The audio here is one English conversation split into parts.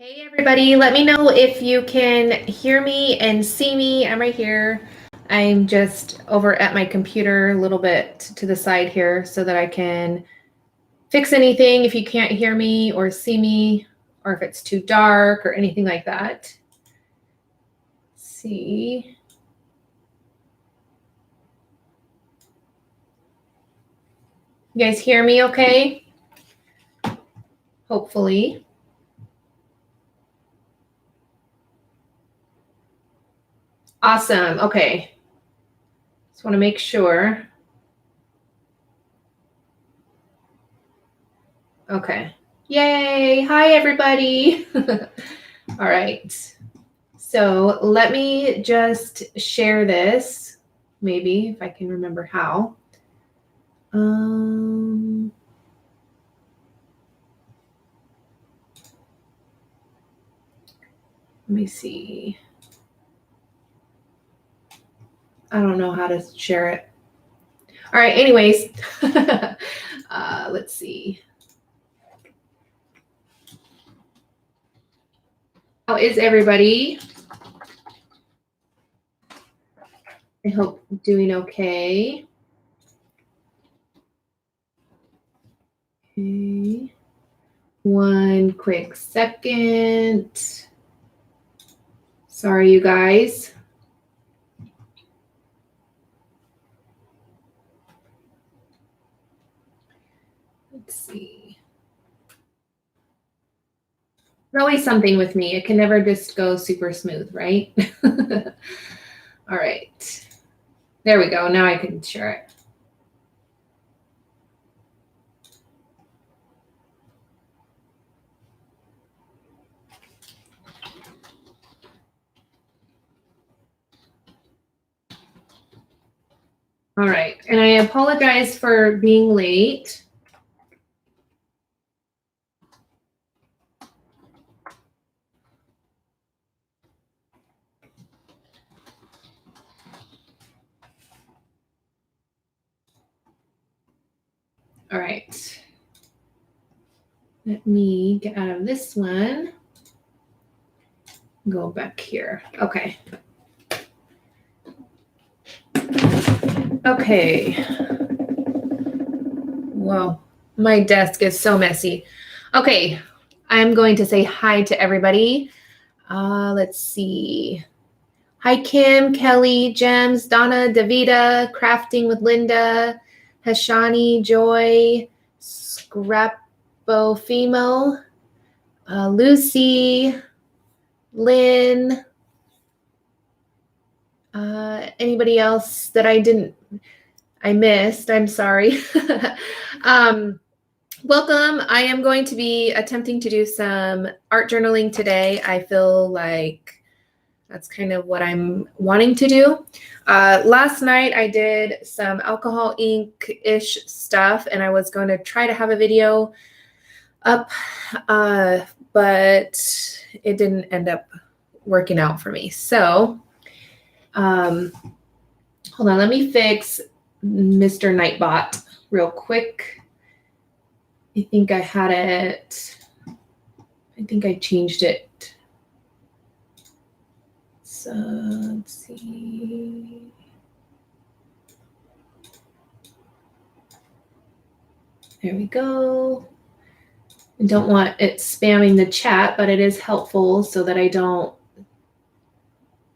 Hey everybody, let me know if you can hear me and see me. I'm right here. I'm just over at my computer a little bit to the side here so that I can fix anything if you can't hear me or see me, or if it's too dark or anything like that. Let's see. You guys hear me okay? Hopefully. Awesome. Okay. Just want to make sure. Okay. Yay. Hi, everybody. All right. So let me just share this, maybe, if I can remember how. Let me see. I don't know how to share it. All right, anyways, let's see. How is everybody? I hope doing okay. Okay. One quick second. Sorry, you guys. Let's see. There's always something with me. It can never just go super smooth, right? All right. There we go. Now I can share it. All right. And I apologize for being late. All right. Let me get out of this one. Go back here. Okay. Okay. Whoa, my desk is so messy. Okay, I'm going to say hi to everybody. Let's see. Hi, Kim, Kelly, Gems, Donna, Davida, Crafting with Linda, Hashani, Joy, Scrapofimo, Lucy, Lynn, anybody else that I missed? I'm sorry. Welcome. I am going to be attempting to do some art journaling today. I feel like that's kind of what I'm wanting to do. Last night I did some alcohol ink-ish stuff, and I was going to try to have a video up, but it didn't end up working out for me. So hold on, let me fix Mr. Nightbot real quick. I think I had it. I think I changed it. So let's see. There we go. I don't want it spamming the chat, but it is helpful so that I don't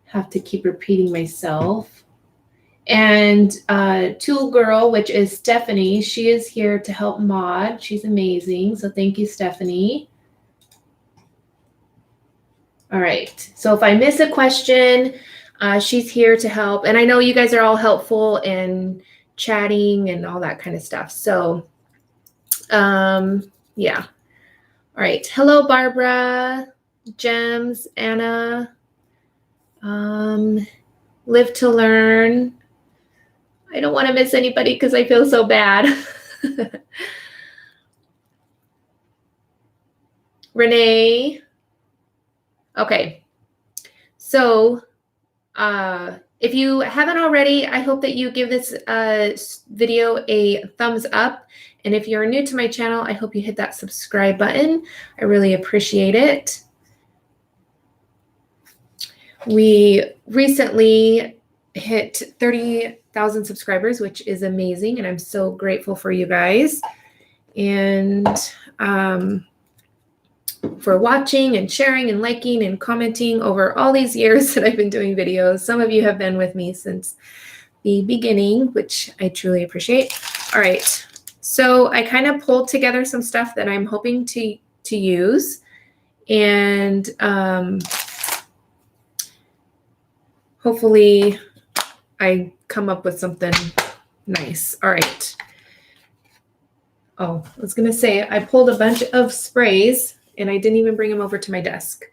have to keep repeating myself. And Tool Girl, which is Stephanie, she is here to help mod. She's amazing. So thank you, Stephanie. All right. So if I miss a question, she's here to help. And I know you guys are all helpful in chatting and all that kind of stuff. So yeah. All right. Hello, Barbara, Gems, Anna, Live to Learn. I don't want to miss anybody because I feel so bad. Renee. Okay. So if you haven't already, I hope that you give this video a thumbs up. And if you're new to my channel, I hope you hit that subscribe button. I really appreciate it. We recently hit 30,000 subscribers, which is amazing, and I'm so grateful for you guys. And for watching and sharing and liking and commenting over all these years that I've been doing videos. Some of you have been with me since the beginning, which I truly appreciate. All right, so I kind of pulled together some stuff that I'm hoping to use, and hopefully I come up with something nice. All right. Oh, I was gonna say I pulled a bunch of sprays and I didn't even bring them over to my desk.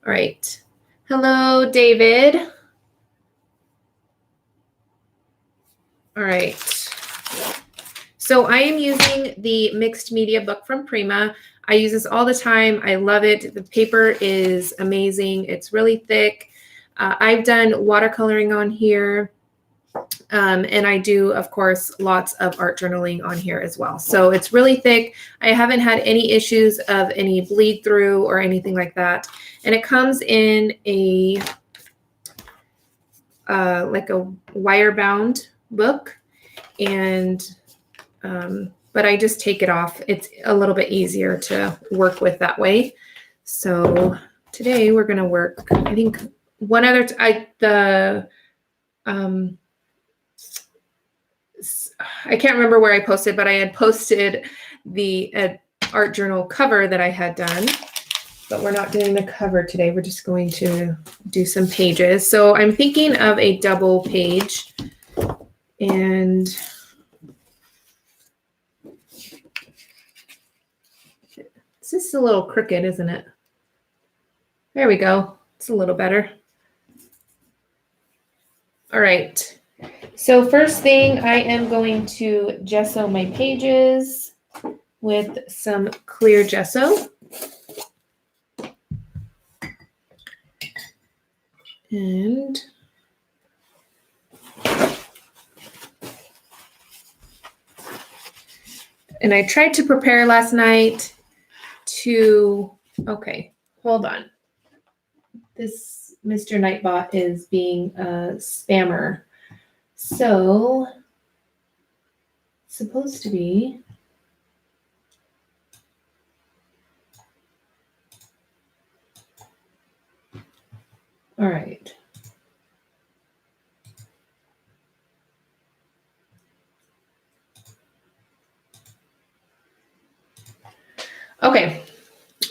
All right. Hello, David. All right. So I am using the mixed media book from Prima. I use this all the time. I love it. The paper is amazing. It's really thick. I've done watercoloring on here. And I do, of course, lots of art journaling on here as well. So it's really thick. I haven't had any issues of any bleed through or anything like that. And it comes in a like a wire bound book. And but I just take it off. It's a little bit easier to work with that way. So today we're going to work, I think one other, I can't remember where I posted, but I had posted the art journal cover that I had done, but we're not doing the cover today. We're just going to do some pages. So I'm thinking of a double page, and it's just a little crooked, isn't it? There we go. It's a little better. All right. So first thing, I am going to gesso my pages with some clear gesso. And I tried to prepare last night to, okay, hold on. This Mr. Nightbot is being a spammer. So, it's supposed to be all right. Okay.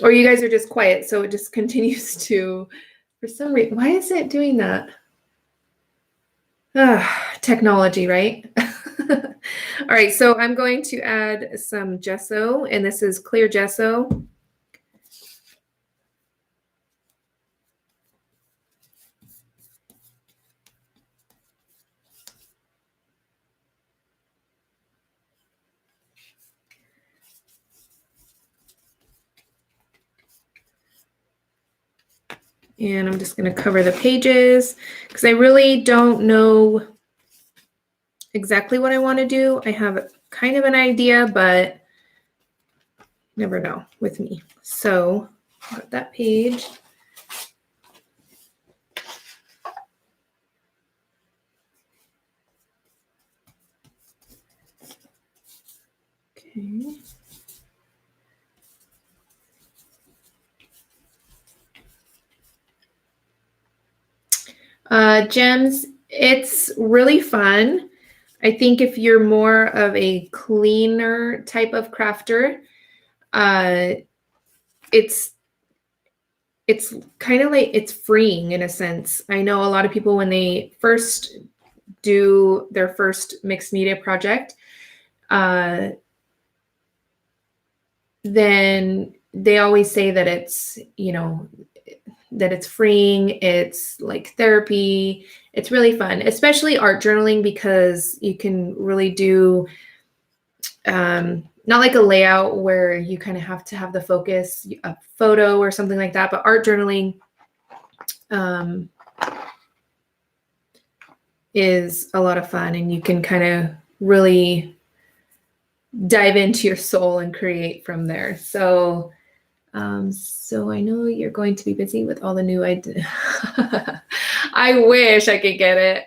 Or you guys are just quiet, so it just continues to, for some reason, why is it doing that? Technology, right? All right, so I'm going to add some gesso, and this is clear gesso. And I'm just going to cover the pages because I really don't know exactly what I want to do. I have kind of an idea, but never know with me. So got that page. Okay. Gems, it's really fun. I think if you're more of a cleaner type of crafter, it's kind of like, it's freeing in a sense. I know a lot of people, when they first do their first mixed media project, then they always say that it's, you know, that it's freeing, it's like therapy. It's really fun, especially art journaling, because you can really do not like a layout where you kind of have to have the focus, a photo or something like that, but art journaling is a lot of fun, and you can kind of really dive into your soul and create from there. So So I know you're going to be busy with all the new ideas. I wish I could get it.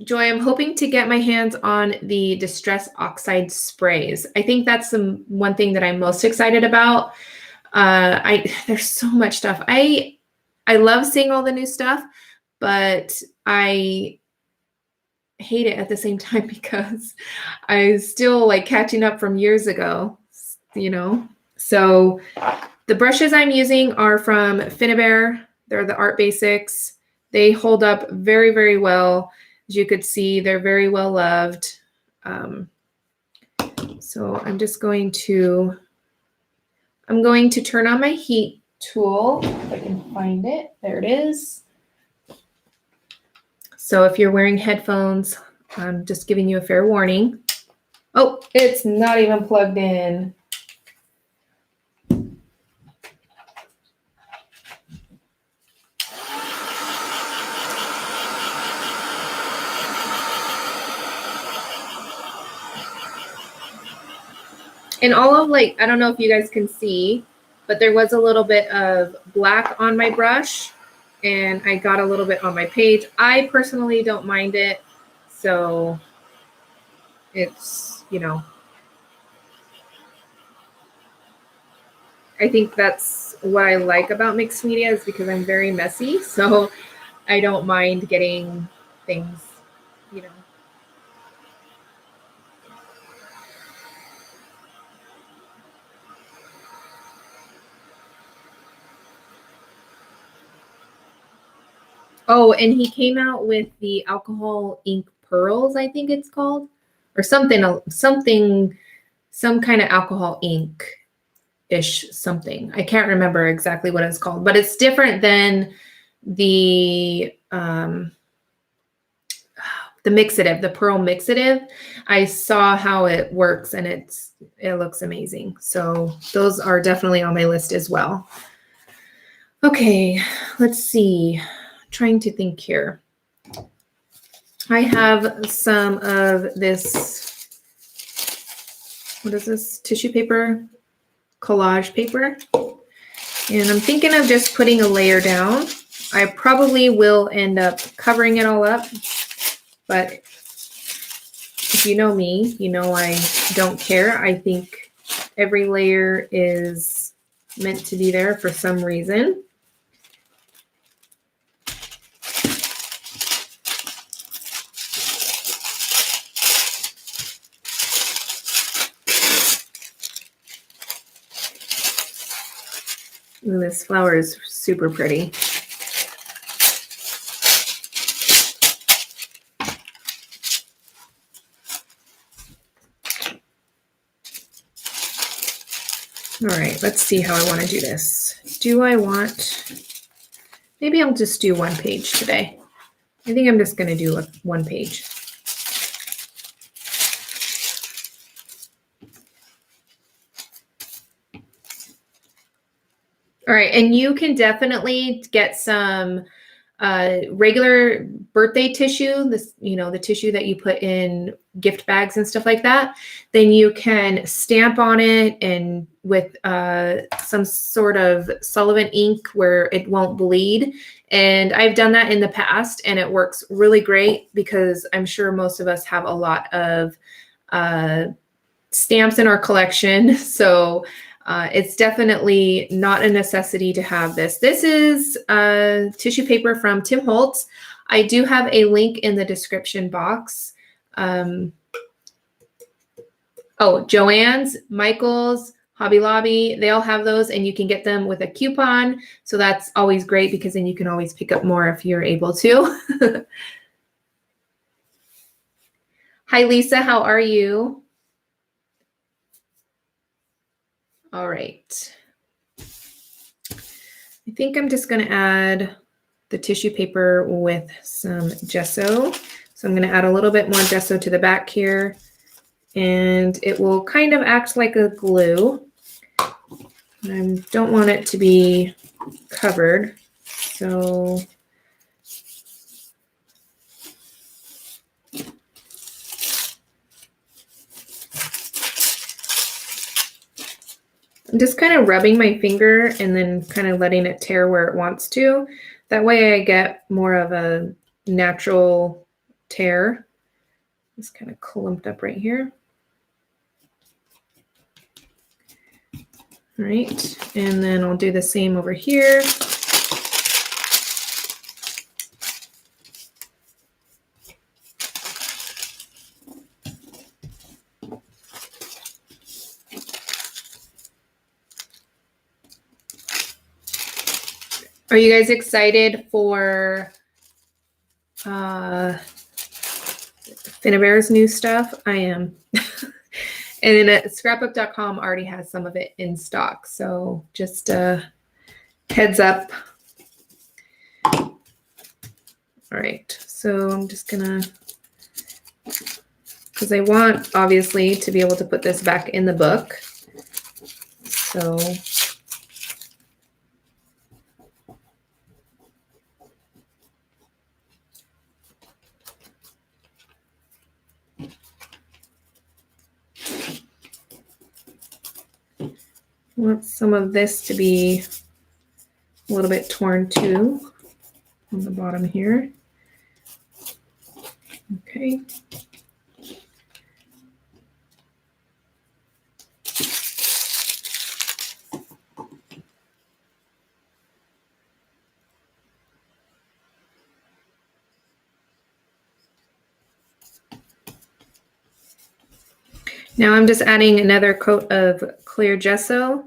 Joy, I'm hoping to get my hands on the Distress Oxide sprays. I think that's the one thing that I'm most excited about. There's so much stuff. I love seeing all the new stuff, but I hate it at the same time because I still like catching up from years ago, you know? So the brushes I'm using are from Finnabair. They're the Art Basics. They hold up very, very well. As you could see, they're very well loved. So I'm going to turn on my heat tool, if I can find it. There it is. So if you're wearing headphones, I'm just giving you a fair warning. Oh, it's not even plugged in. And all of I don't know if you guys can see, but there was a little bit of black on my brush and I got a little bit on my page. I personally don't mind it. So it's, I think that's what I like about mixed media is because I'm very messy. So I don't mind getting things, Oh, and he came out with the alcohol ink pearls, I think it's called, or some kind of alcohol ink-ish something. I can't remember exactly what it's called, but it's different than the mixative, the pearl mixative. I saw how it works and it looks amazing. So those are definitely on my list as well. Okay, let's see. Trying to think here. I have some of this, what is this? Tissue paper, collage paper. And I'm thinking of just putting a layer down. I probably will end up covering it all up, but if you know me, you know I don't care. I think every layer is meant to be there for some reason. Ooh, this flower is super pretty. All right, let's see how I want to do this. Maybe I'll just do one page today. I think I'm just going to do one page. All right, and you can definitely get some regular birthday tissue, the tissue that you put in gift bags and stuff like that. Then you can stamp on it and with some sort of solvent ink where it won't bleed. And I've done that in the past and it works really great because I'm sure most of us have a lot of stamps in our collection. So it's definitely not a necessity to have this. This is tissue paper from Tim Holtz. I do have a link in the description box. Joann's, Michael's, Hobby Lobby, they all have those and you can get them with a coupon. So that's always great because then you can always pick up more if you're able to. Hi, Lisa, how are you? All right. I think I'm just going to add the tissue paper with some gesso. So I'm going to add a little bit more gesso to the back here, and it will kind of act like a glue. I don't want it to be covered, so I'm just kind of rubbing my finger and then kind of letting it tear where it wants to. That way I get more of a natural tear. It's kind of clumped up right here. All right, and then I'll do the same over here. Are you guys excited for Finnabair's new stuff? I am. And scrapbook.com already has some of it in stock. So just heads up. All right. So I'm just going to, because I want, obviously, to be able to put this back in the book. So I want some of this to be a little bit torn too on the bottom here. Okay. Now I'm just adding another coat of clear gesso.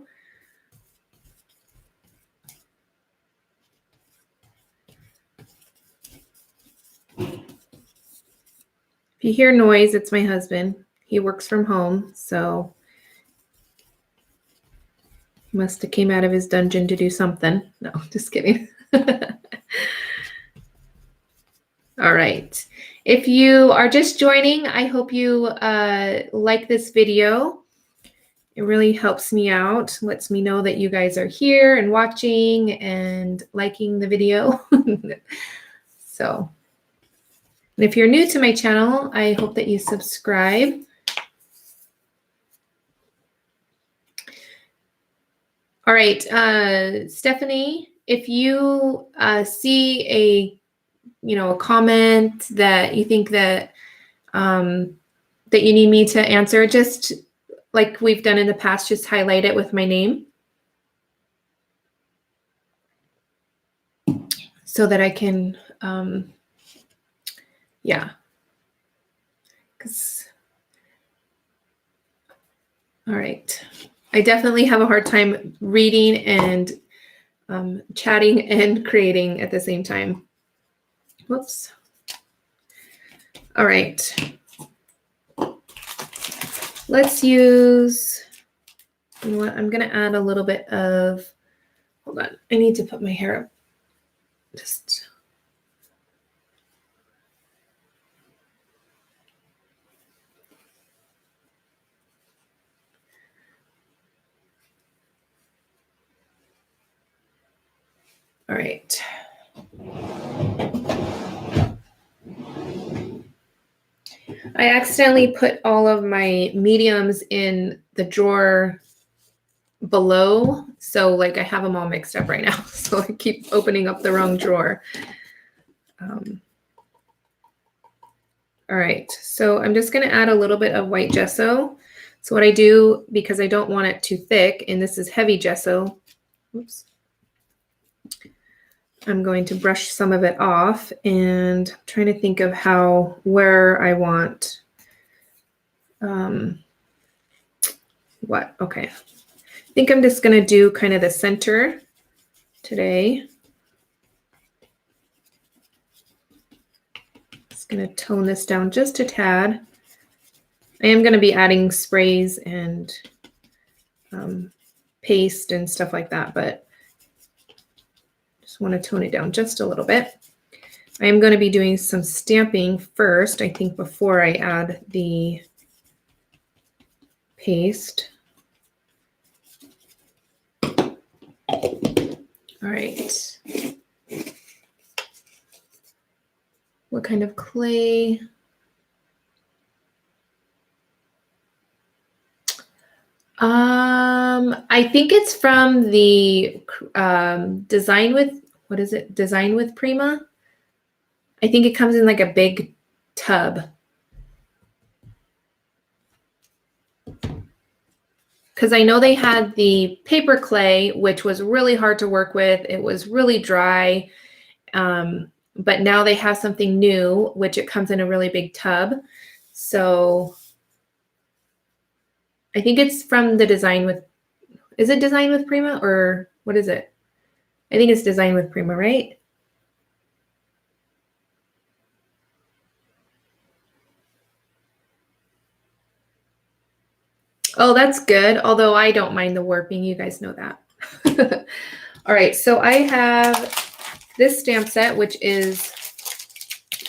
If you hear noise, it's my husband. He works from home, so he must have came out of his dungeon to do something. No, just kidding. All right. If you are just joining, I hope you like this video. It really helps me out, lets me know that you guys are here and watching and liking the video. So, and if you're new to my channel, I hope that you subscribe. All right, Stephanie, if you see a comment that you think that that you need me to answer, just like we've done in the past, just highlight it with my name so that I can, yeah. All right. I definitely have a hard time reading and chatting and creating at the same time. Whoops. All right. Let's use, you know what, I'm going to add a little bit of, hold on, I need to put my hair up. Just, all right. I accidentally put all of my mediums in the drawer below. So like I have them all mixed up right now. So I keep opening up the wrong drawer. All right, so I'm just going to add a little bit of white gesso. So what I do, because I don't want it too thick, and this is heavy gesso, oops, I'm going to brush some of it off, and I'm trying to think of where I want, what, okay. I think I'm just going to do kind of the center today. Going to tone this down just a tad. I am going to be adding sprays and paste and stuff like that, but just want to tone it down just a little bit. I am going to be doing some stamping first, I think, before I add the paste. All right. What kind of clay? I think it's from the Design with, what is it? Design with Prima. I think it comes in like a big tub. Because I know they had the paper clay, which was really hard to work with. It was really dry. But now they have something new, which it comes in a really big tub. So I think it's from the Design with, is it Design with Prima or what is it? I think it's Design with Prima, right? Oh, that's good. Although I don't mind the warping. You guys know that. All right. So I have this stamp set, which is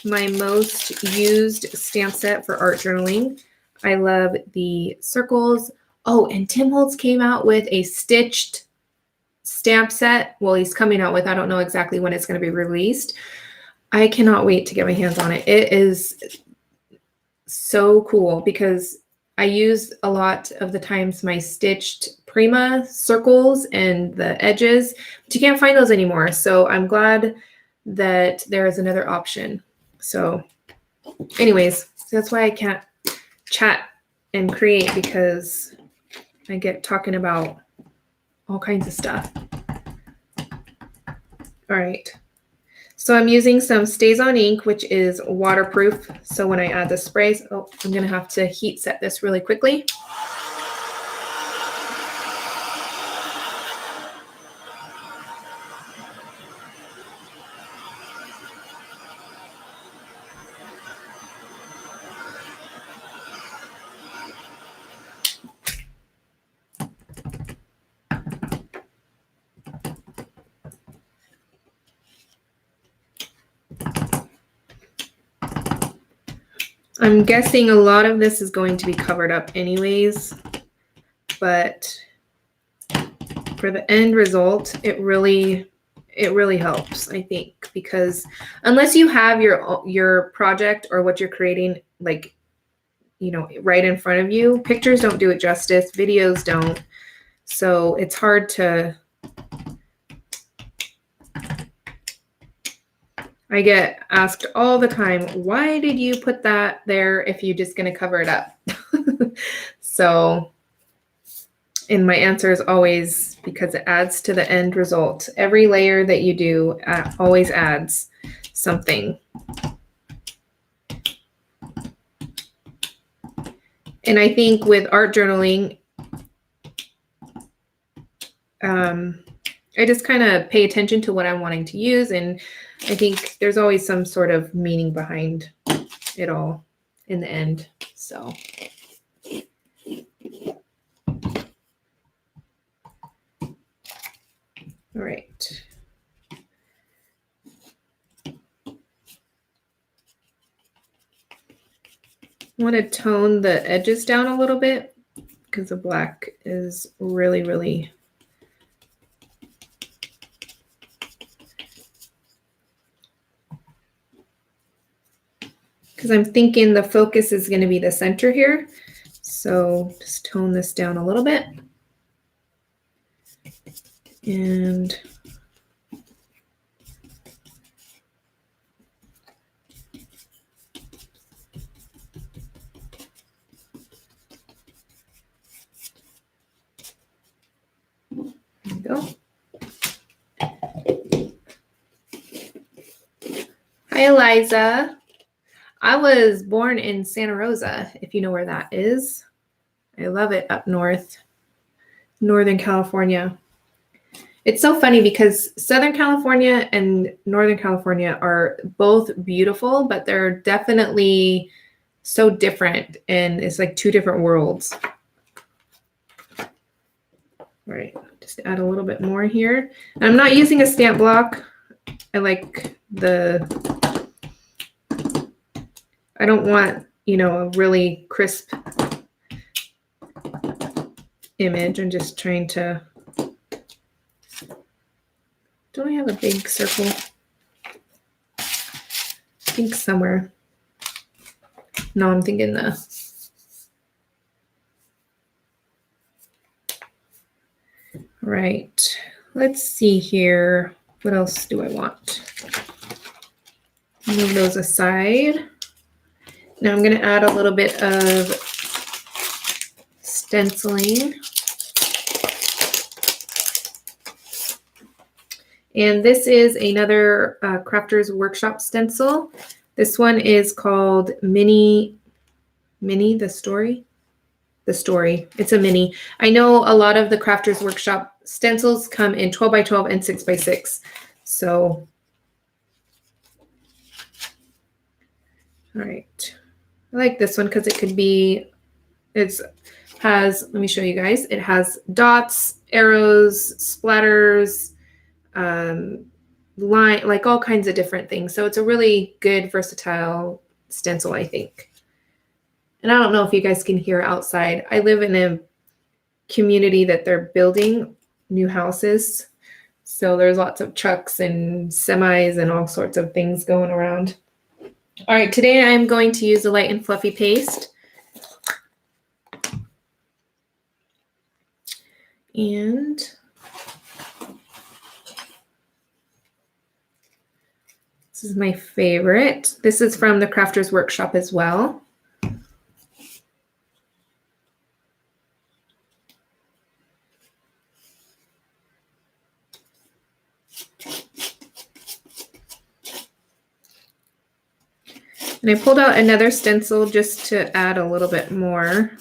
my most used stamp set for art journaling. I love the circles. Oh, and Tim Holtz came out with a stitched stamp set. Well, he's coming out with, I don't know exactly when it's going to be released. I cannot wait to get my hands on it. It is so cool because I use a lot of the times my stitched Prima circles and the edges, but you can't find those anymore. So I'm glad that there is another option. So anyways, so that's why I can't chat and create, because I get talking about all kinds of stuff. All right. So I'm using some Stazon ink, which is waterproof. So when I add the sprays, oh, I'm going to have to heat set this really quickly. I'm guessing a lot of this is going to be covered up anyways, but for the end result, it really helps, I think, because unless you have your project or what you're creating, like, you know, right in front of you, pictures don't do it justice, videos don't. So it's hard to, I get asked all the time, why did you put that there if you're just going to cover it up? So, and my answer is always because it adds to the end result. Every layer that you do always adds something. And I think with art journaling, I just kind of pay attention to what I'm wanting to use. And I think there's always some sort of meaning behind it all in the end. So. All right. I want to tone the edges down a little bit because the black is really because I'm thinking the focus is going to be the center here. So just tone this down a little bit. And there we go. Hi, Eliza. I was born in Santa Rosa, if you know where that is. I love it up north, Northern California. It's so funny because Southern California and Northern California are both beautiful, but they're definitely so different, and it's like two different worlds. All right, just add a little bit more here. And I'm not using a stamp block. I like I don't want, you know, a really crisp image. I'm just trying to, don't I have a big circle? I think somewhere. No, I'm thinking the, right, let's see here. What else do I want? Move those aside. Now I'm going to add a little bit of stenciling. And this is another Crafter's Workshop stencil. This one is called Mini, the Story. The Story. It's a mini. I know a lot of the Crafter's Workshop stencils come in 12 by 12 and 6 by 6. So, all right. I like this one because it could be, has, let me show you guys. It has dots, arrows, splatters, line, like all kinds of different things. So it's a really good versatile stencil, I think. And I don't know if you guys can hear outside. I live in a community that they're building new houses. So there's lots of trucks and semis and all sorts of things going around. All right, today I'm going to use a light and fluffy paste. And this is my favorite. This is from the Crafter's Workshop as well. And I pulled out another stencil just to add a little bit more.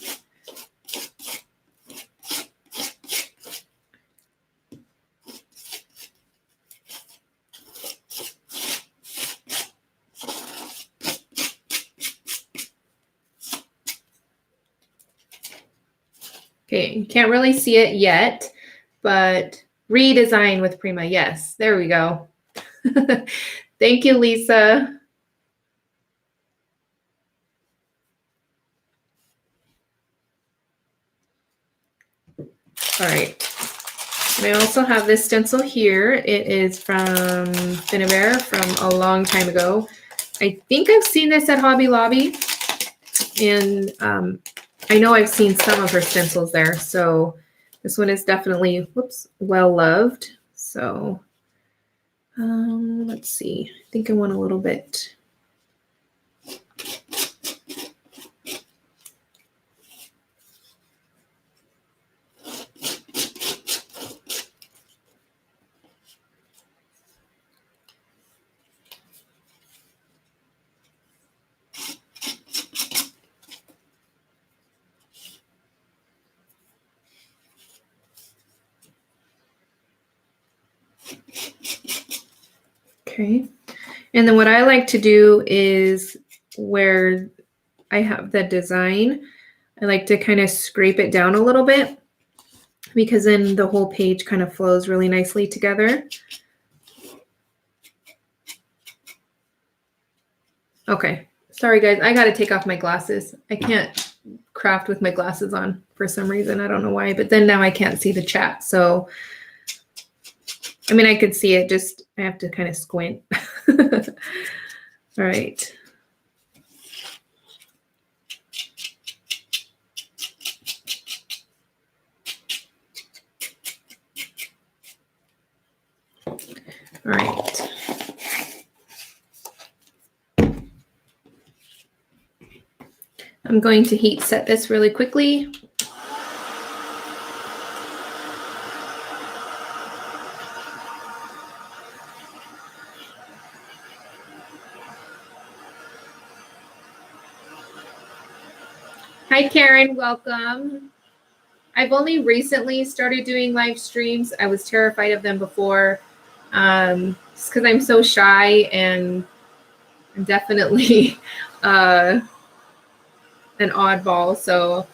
Okay, you can't really see it yet, but redesign with Prima. Yes, there we go. Thank you, Lisa. All right. And I also have this stencil here. It is from Finnabair from a long time ago. I think I've seen this at Hobby Lobby. And I know I've seen some of her stencils there. So this one is definitely, whoops, well loved. So let's see. I think I want a little bit. Okay, and then what I like to do is where I have the design, I like to kind of scrape it down a little bit because then the whole page kind of flows really nicely together. Okay, sorry guys, I got to take off my glasses. I can't craft with my glasses on for some reason. I don't know why, but then now I can't see the chat. So, I mean, I could see it, just I have to kind of squint. All right. All right. I'm going to heat set this really quickly. Hi, Karen, welcome. I've only recently started doing live streams. I was terrified of them before, just because I'm so shy and I'm definitely an oddball. So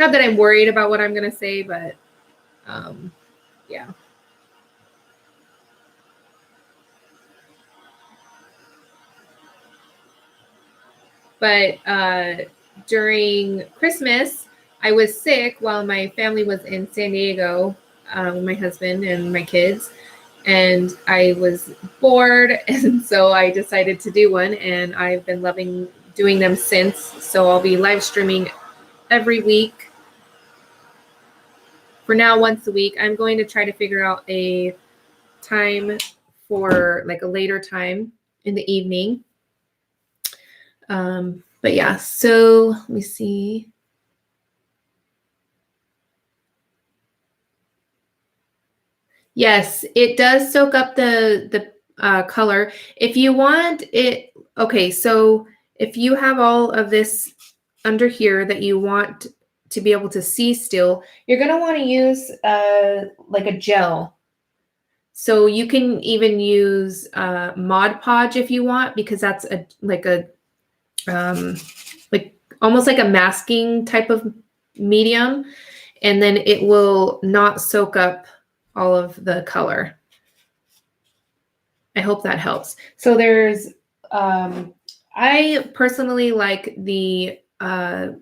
not that I'm worried about what I'm going to say, but yeah. But during Christmas, I was sick while my family was in San Diego, my husband and my kids, and I was bored, and so I decided to do one, and I've been loving doing them since. So I'll be live streaming every week for now once a week. I'm going to try to figure out a time for like a later time in the evening. But yeah, so let me see. Yes, it does soak up the color. If you want it, okay, so if you have all of this under here that you want to be able to see still, you're going to want to use like a gel. So you can even use Mod Podge if you want, because that's like almost like a masking type of medium, and then it will not soak up all of the color. I hope that helps. So there's, I personally like the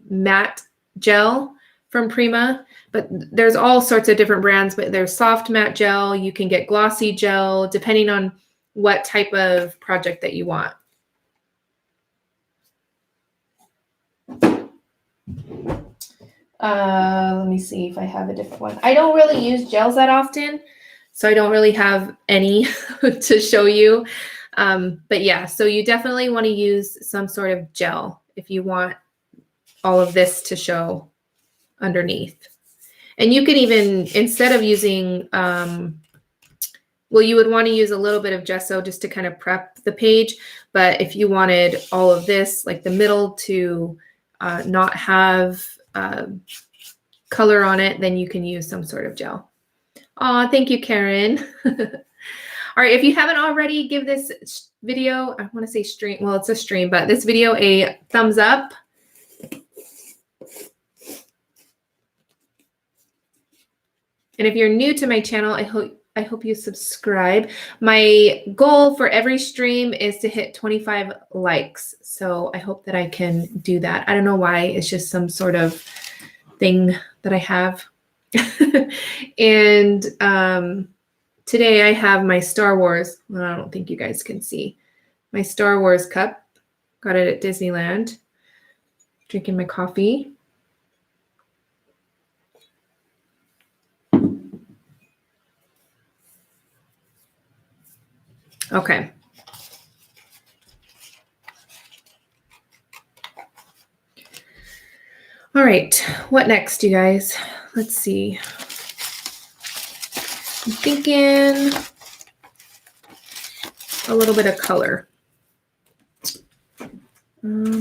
matte gel from Prima, but there's all sorts of different brands, but there's soft matte gel. You can get glossy gel, depending on what type of project that you want. Let me see if I have a different one. I don't really use gels that often, so I don't really have any to show you. But yeah, so you definitely want to use some sort of gel if you want all of this to show underneath. And you can even, instead of using, well, you would want to use a little bit of gesso just to kind of prep the page. But if you wanted all of this, like the middle, to not have color on it, then you can use some sort of gel. Oh, thank you, Karen. All right, if you haven't already, give this video, I want to say stream, well, it's a stream, but this video a thumbs up. And if you're new to my channel, I hope you subscribe. My goal for every stream is to hit 25 likes. So I hope that I can do that. I don't know why. It's just some sort of thing that I have. And today I have my Star Wars. Well, I don't think you guys can see. My Star Wars cup. Got it at Disneyland. Drinking my coffee. Okay. All right. What next, you guys? Let's see. I'm thinking a little bit of color. All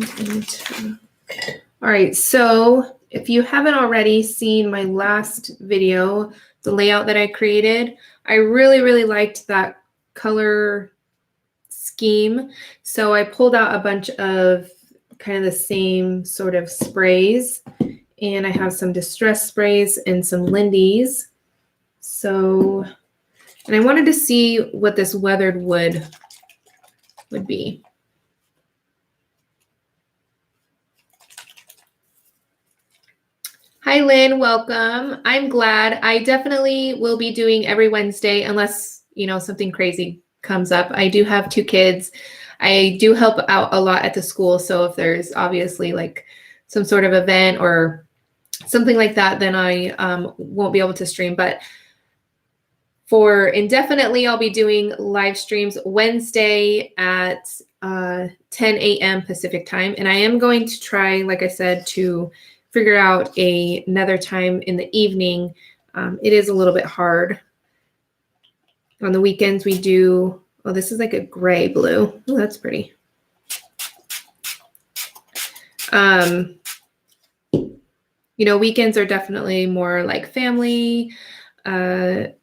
right. So if you haven't already seen my last video, the layout that I created, I really, really liked that color scheme. So I pulled out a bunch of kind of the same sort of sprays, and I have some distress sprays and some Lindy's. So, and I wanted to see what this weathered wood would be. Hi, Lynn, welcome. I'm glad. I definitely will be doing every Wednesday unless, you know, something crazy comes up. I do have 2 kids. I do help out a lot at the school. So if there's obviously like some sort of event or something like that, then I won't be able to stream. But for indefinitely, I'll be doing live streams Wednesday at 10 a.m. Pacific time. And I am going to try, like I said, to figure out another time in the evening. It is a little bit hard. On the weekends we do, oh, this is like a gray blue. Oh, that's pretty. You know, weekends are definitely more like family, and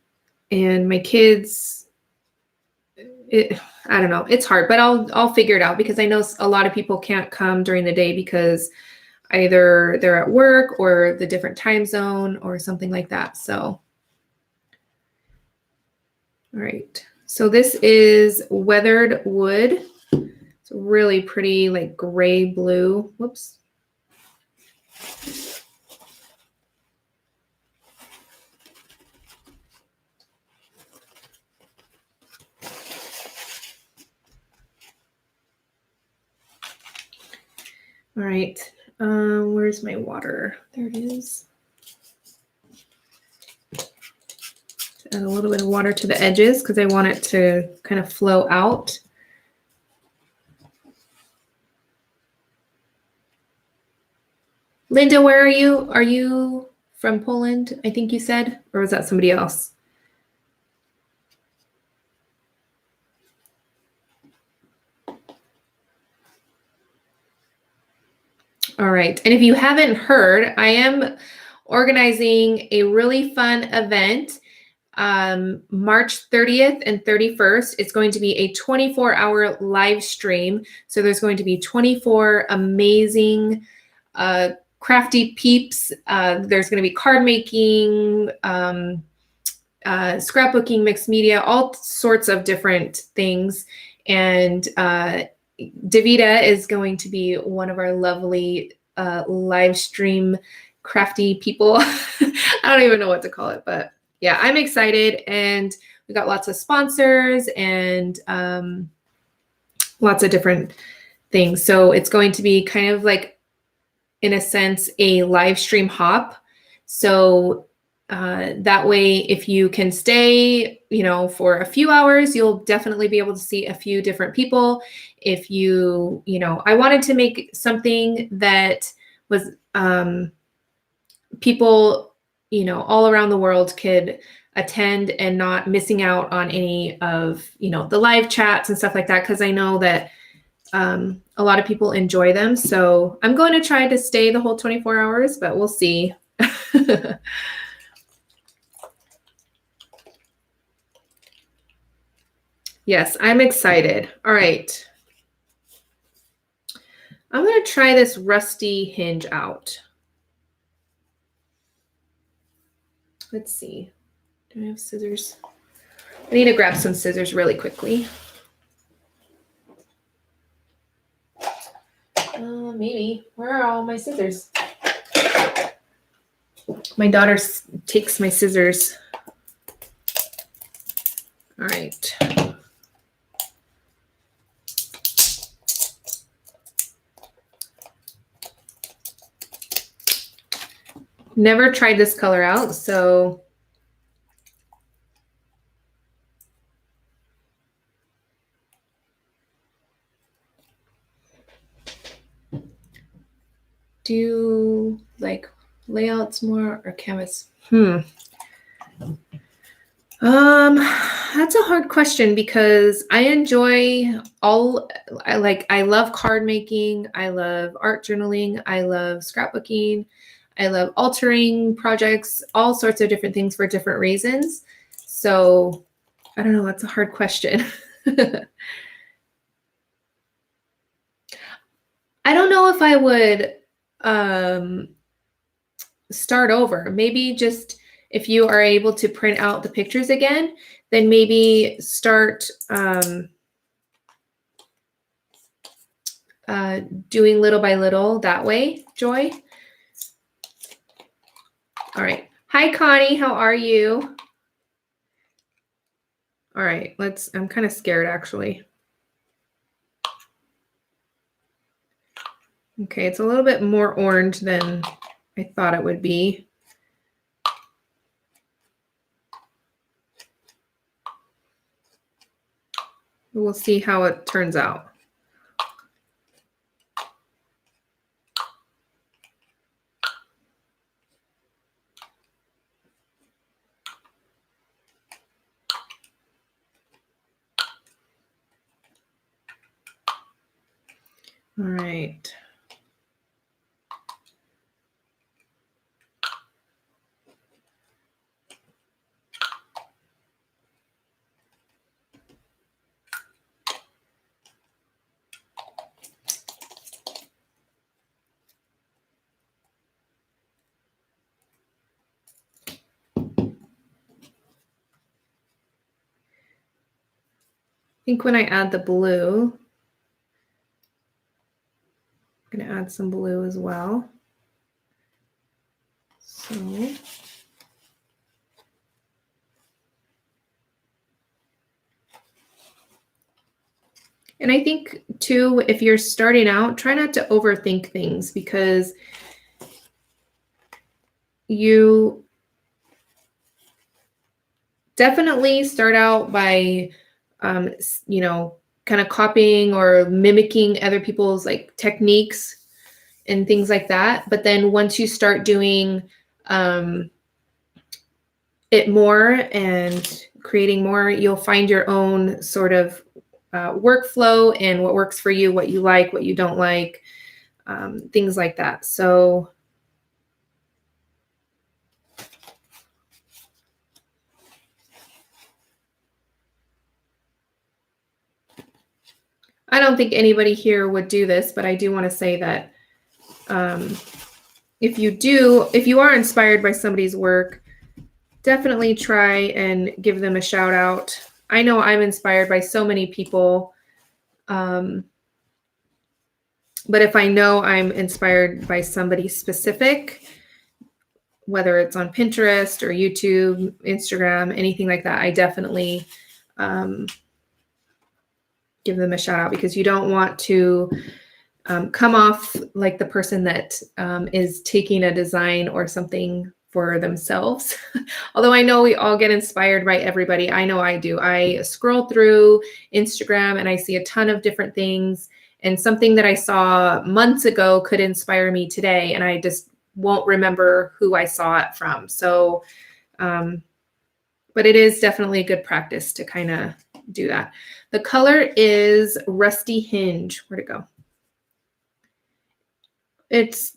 my kids, I don't know, it's hard, but I'll figure it out, because I know a lot of people can't come during the day because either they're at work or the different time zone or something like that. So, all right. So this is weathered wood. It's really pretty, like gray blue. Whoops. All right. Where's my water? There it is. Add a little bit of water to the edges because I want it to kind of flow out. Linda, where are you? Are you from Poland, I think you said? Or was that somebody else? All right. And if you haven't heard, I am organizing a really fun event March 30th and 31st. It's going to be a 24-hour live stream. So there's going to be 24 amazing crafty peeps. There's going to be card making, scrapbooking, mixed media, all sorts of different things. And Davida is going to be one of our lovely live stream crafty people. I don't even know what to call it, but yeah, I'm excited. And we got lots of sponsors and lots of different things. So it's going to be kind of like, in a sense, a live stream hop. So that way, if you can stay, for a few hours, you'll definitely be able to see a few different people. If you, I wanted to make something that was people, all around the world could attend and not missing out on any of, the live chats and stuff like that. Because I know that a lot of people enjoy them. So I'm going to try to stay the whole 24 hours, but we'll see. Yes, I'm excited. All right. I'm going to try this rusty hinge out. Let's see. Do I have scissors? I need to grab some scissors really quickly. Maybe. Where are all my scissors? My daughter takes my scissors. All right. Never tried this color out, so do you like layouts more or canvas? That's a hard question because I enjoy I love card making, I love art journaling, I love scrapbooking, I love altering projects, all sorts of different things for different reasons. So I don't know, that's a hard question. I don't know if I would start over. Maybe just if you are able to print out the pictures again, then maybe start doing little by little that way, Joy. All right. Hi, Connie. How are you? All right. I'm kind of scared, actually. Okay. It's a little bit more orange than I thought it would be. We'll see how it turns out. All right. I think when I add the blue, I'm going to add some blue as well. So and I think too, if you're starting out, try not to overthink things because you definitely start out by, you know, kind of copying or mimicking other people's like techniques and things like that. But then once you start doing it more and creating more, you'll find your own sort of workflow and what works for you, what you like, what you don't like, things like that. So I don't think anybody here would do this, but I do want to say that if you are inspired by somebody's work, definitely try and give them a shout out. I know I'm inspired by so many people. But if I know I'm inspired by somebody specific, whether it's on Pinterest or YouTube, Instagram, anything like that, I definitely give them a shout out, because you don't want to come off like the person that is taking a design or something for themselves. Although I know we all get inspired by everybody. I know I do. I scroll through Instagram and I see a ton of different things, and something that I saw months ago could inspire me today, and I just won't remember who I saw it from. So, but it is definitely a good practice to kind of do that. The color is Rusty Hinge. Where'd it go? It's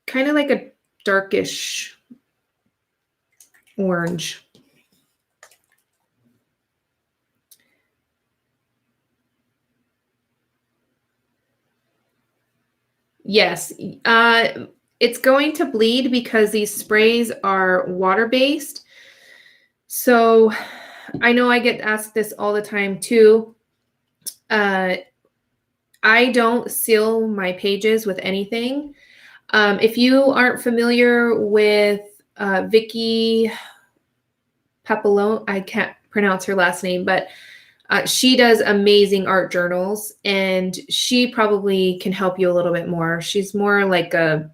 kind of like a darkish orange. Yes, it's going to bleed because these sprays are water-based. So I know I get asked this all the time too. I don't seal my pages with anything. If you aren't familiar with Vicky Papillon, I can't pronounce her last name, but she does amazing art journals, and she probably can help you a little bit more. She's more like a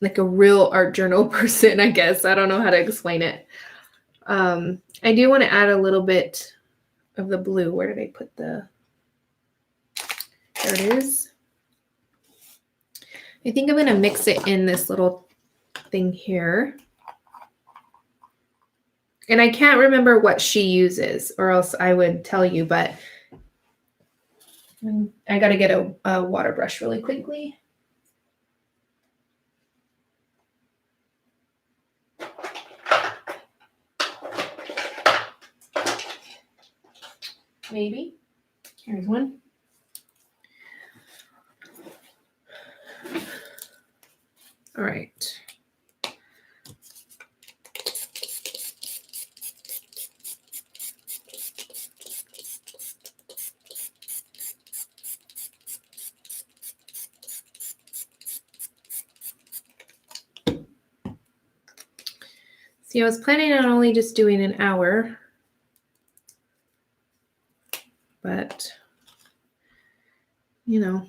real art journal person, I guess. I don't know how to explain it. I do want to add a little bit of the blue. Where did I put the... There it is. I think I'm going to mix it in this little thing here. And I can't remember what she uses, or else I would tell you, but I got to get a water brush really quickly. Maybe. Here's one. All right. See, I was planning on only just doing an hour, but, you know,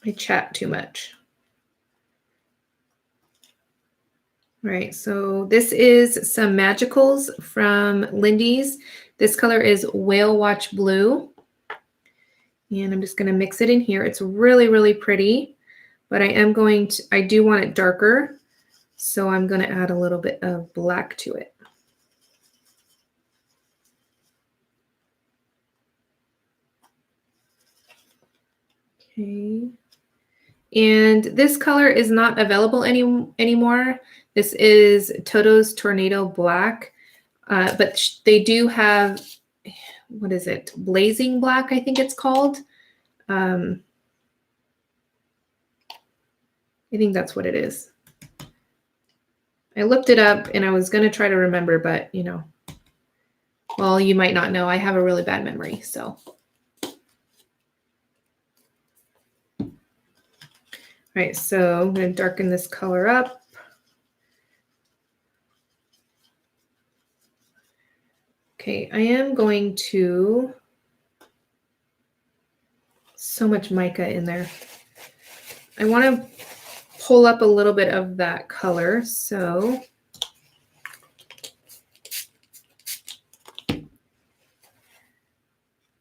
I chat too much. All right, so this is some Magicals from Lindy's. This color is Whale Watch Blue. And I'm just going to mix it in here. It's really, really pretty, but I do want it darker. So I'm going to add a little bit of black to it. Okay. And this color is not available anymore. This is Toto's Tornado Black. But they do have, what is it? Blazing Black, I think it's called. I think that's what it is. I looked it up and I was going to try to remember, but you know, well, you might not know. I have a really bad memory, so. All right, so I'm going to darken this color up. Okay, I am going to, so much mica in there. I want to pull up a little bit of that color. So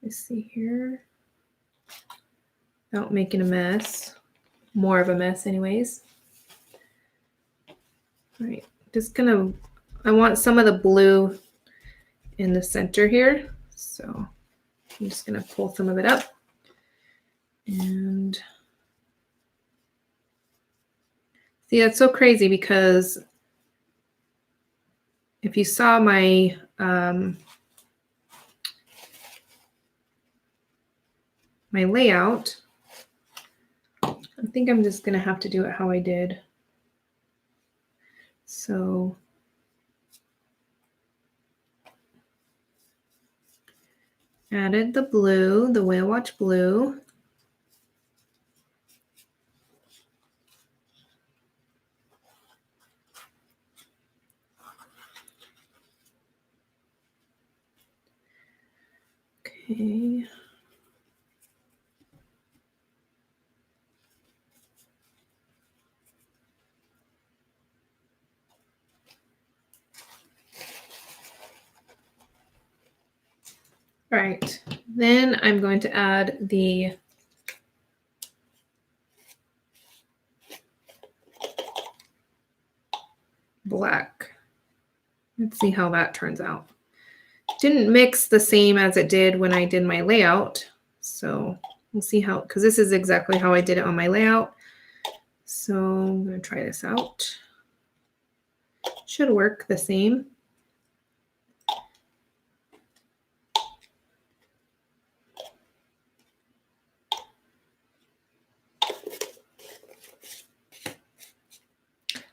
let's see here. Without making a mess. More of a mess anyways. All right, just gonna, I want some of the blue in the center here. So I'm just gonna pull some of it up. And see, that's so crazy because if you saw my my layout, I think I'm just gonna have to do it how I did. So added the blue, the whale watch blue. Okay. All right, then I'm going to add the black. Let's see how that turns out. Didn't mix the same as it did when I did my layout. So we'll see how, because this is exactly how I did it on my layout. So I'm going to try this out. Should work the same.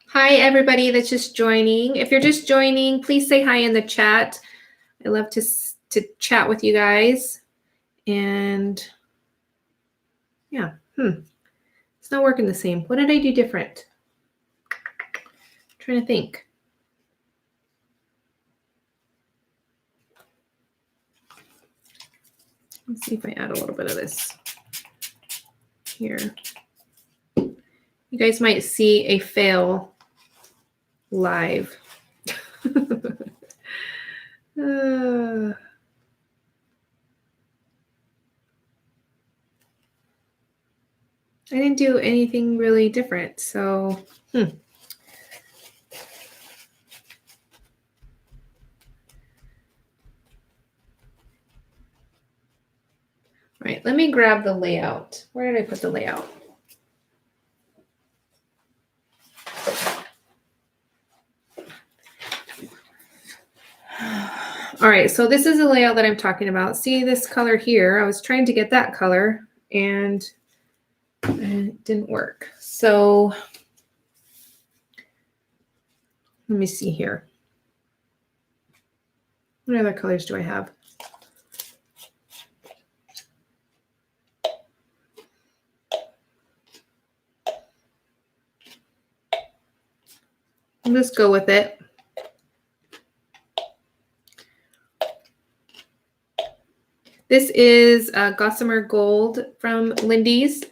Hi, everybody that's just joining. If you're just joining, please say hi in the chat. I love to chat with you guys. And yeah, it's not working the same. What did I do different? I'm trying to think. Let's see if I add a little bit of this here. You guys might see a fail live. I didn't do anything really different, so All right, let me grab the layout. Where did I put the layout? All right, so this is the layout that I'm talking about. See this color here? I was trying to get that color and it didn't work. So let me see here. What other colors do I have? I'll just go with it. This is Gossamer Gold from Lindy's.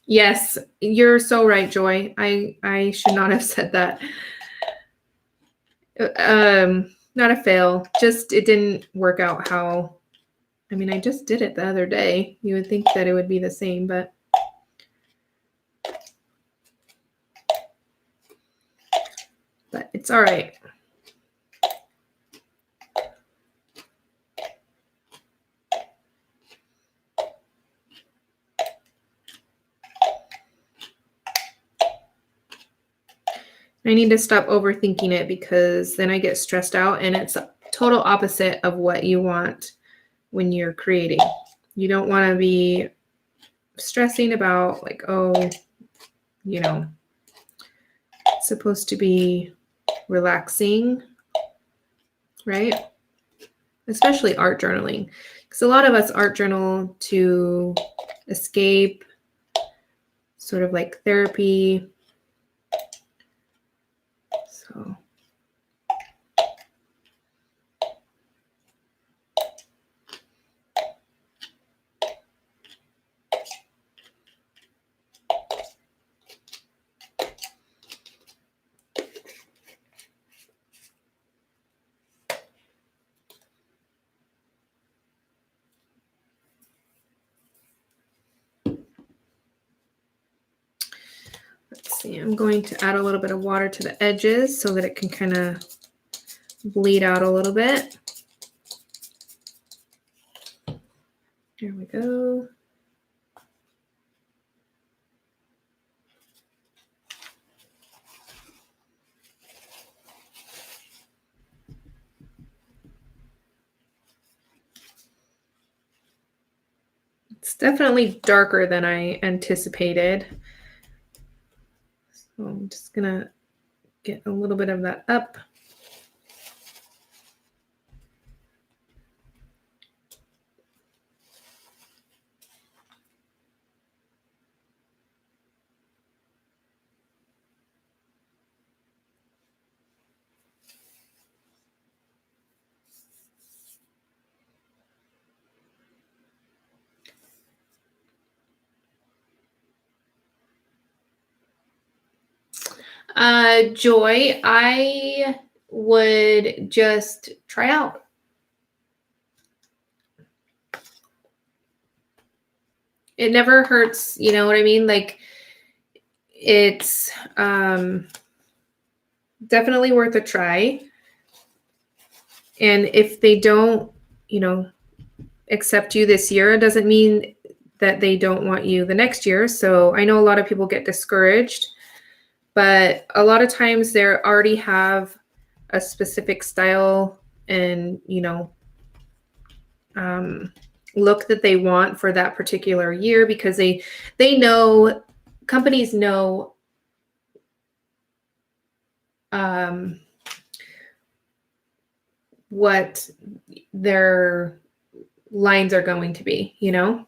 Yes, you're so right, Joy. I should not have said that. Not a fail. Just it didn't work out how. I mean, I just did it the other day. You would think that it would be the same, but it's all right. I need to stop overthinking it because then I get stressed out and it's a total opposite of what you want when you're creating. You don't want to be stressing about like, oh, you know, it's supposed to be relaxing, right? Especially art journaling. Because a lot of us art journal to escape, sort of like therapy. So see, I'm going to add a little bit of water to the edges so that it can kind of bleed out a little bit. There we go. It's definitely darker than I anticipated. So I'm just gonna get a little bit of that up. Joy, I would just try out. It never hurts, you know what I mean? Like, it's definitely worth a try. And if they don't, you know, accept you this year, it doesn't mean that they don't want you the next year. So I know a lot of people get discouraged, but a lot of times they already have a specific style and, you know, look that they want for that particular year, because they know, companies know what their lines are going to be, you know?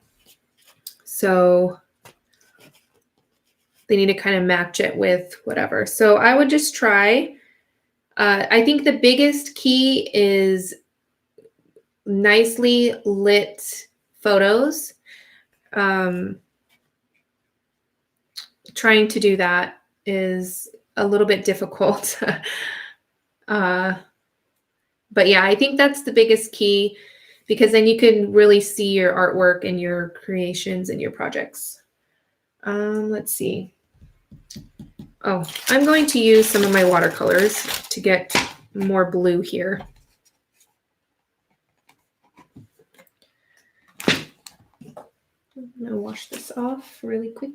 So they need to kind of match it with whatever. So I would just try. I think the biggest key is nicely lit photos. Trying to do that is a little bit difficult. But yeah, I think that's the biggest key, because then you can really see your artwork and your creations and your projects. Let's see. Oh, I'm going to use some of my watercolors to get more blue here. I'm going to wash this off really quick.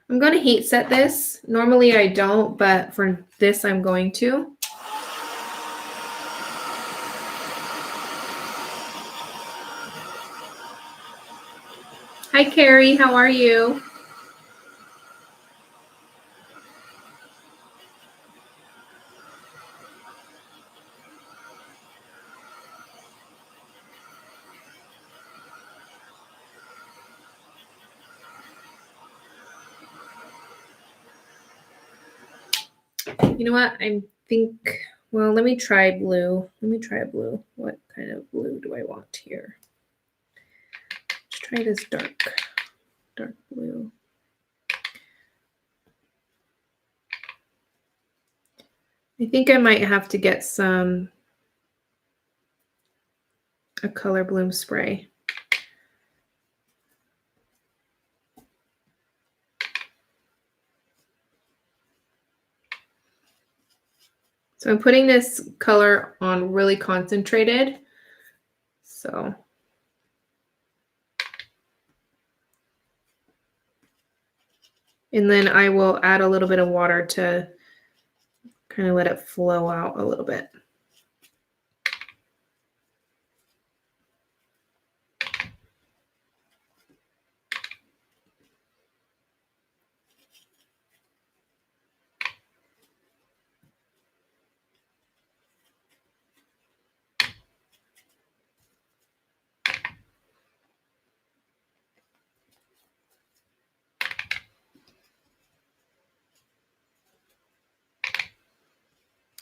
I'm going to heat set this. Normally I don't, but for this I'm going to. Hi, Carrie. How are you? You know what? I think, well, let me try blue. Let me try a blue. What kind of blue do I want here? Let's try this dark blue. I think I might have to get a color bloom spray. So I'm putting this color on really concentrated. So and then I will add a little bit of water to kind of let it flow out a little bit.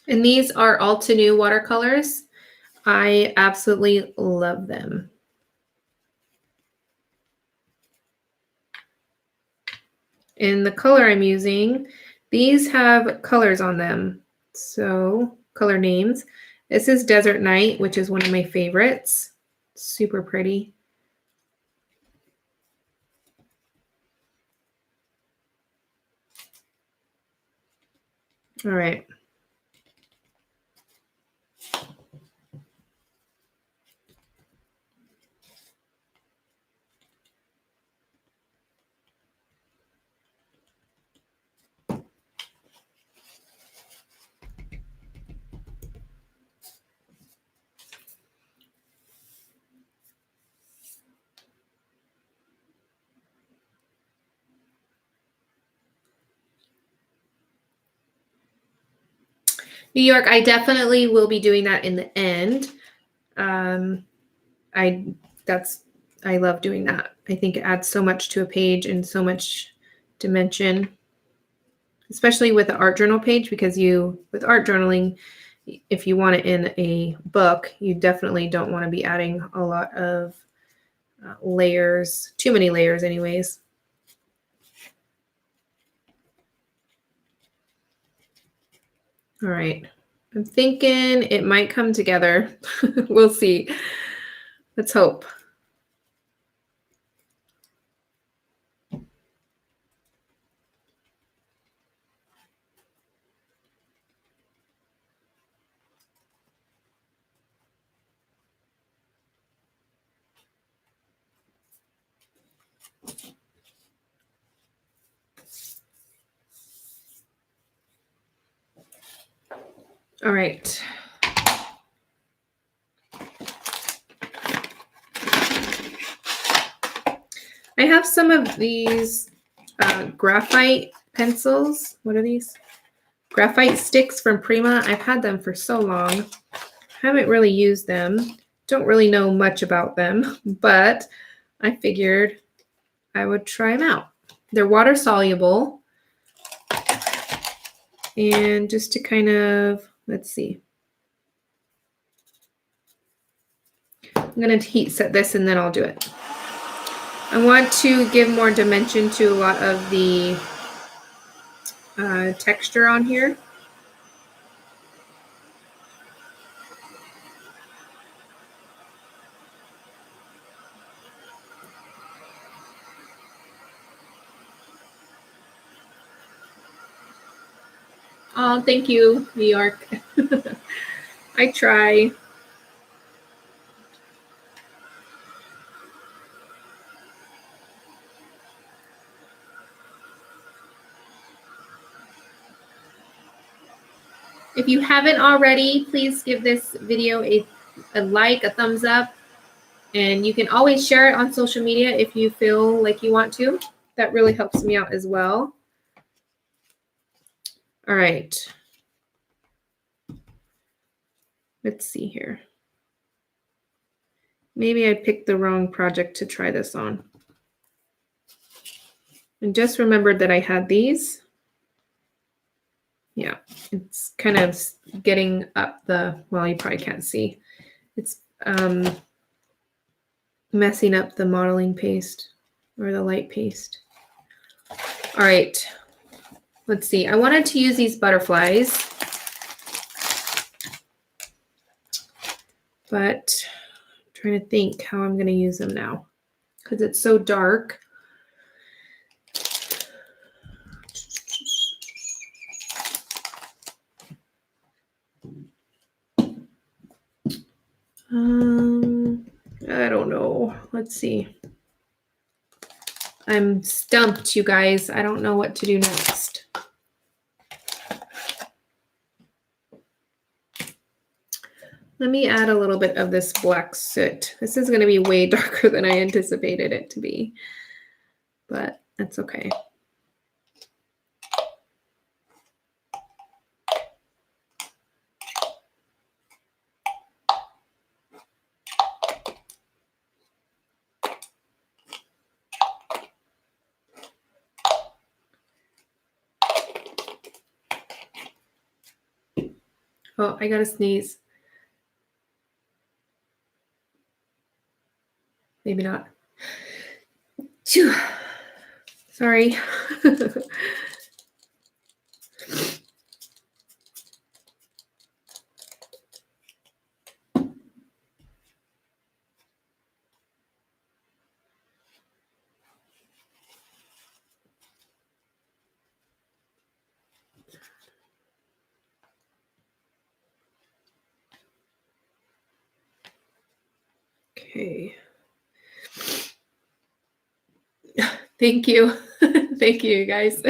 And these are Altenew watercolors. I absolutely love them. And the color I'm using, these have colors on them. So color names. This is Desert Night, which is one of my favorites. Super pretty. All right. New York, I definitely will be doing that in the end. I love doing that. I think it adds so much to a page and so much dimension, especially with the art journal page, because with art journaling, if you want it in a book, you definitely don't want to be adding a lot of layers, too many layers anyways. All right. I'm thinking it might come together. We'll see. Let's hope. All right. I have some of these graphite pencils. What are these? Graphite sticks from Prima. I've had them for so long. Haven't really used them. Don't really know much about them, but I figured I would try them out. They're water soluble. And just to kind of, let's see. I'm going to heat set this and then I'll do it. I want to give more dimension to a lot of the texture on here. Oh, thank you, New York. I try. If you haven't already, please give this video a like, a thumbs up, and you can always share it on social media if you feel like you want to. That really helps me out as well. All right. Let's see here. Maybe I picked the wrong project to try this on. And just remembered that I had these. Yeah, it's kind of getting up the, well, you probably can't see. It's messing up the modeling paste or the light paste. All right, let's see. I wanted to use these butterflies, but I'm trying to think how I'm going to use them now because it's so dark. I don't know. Let's see. I'm stumped, you guys. I don't know what to do next. Let me add a little bit of this black soot. This is going to be way darker than I anticipated it to be, but that's okay. Oh, I gotta sneeze. Maybe not. Phew. Sorry. Okay. Thank you. Thank you, guys.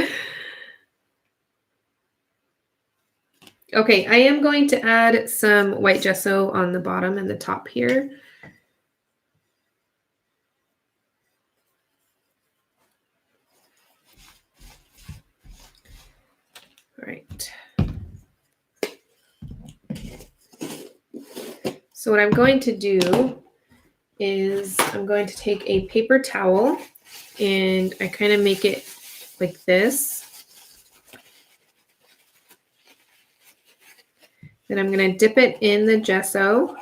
Okay, I am going to add some white gesso on the bottom and the top here. All right. So what I'm going to do is I'm going to take a paper towel and I kind of make it like this. Then I'm going to dip it in the gesso.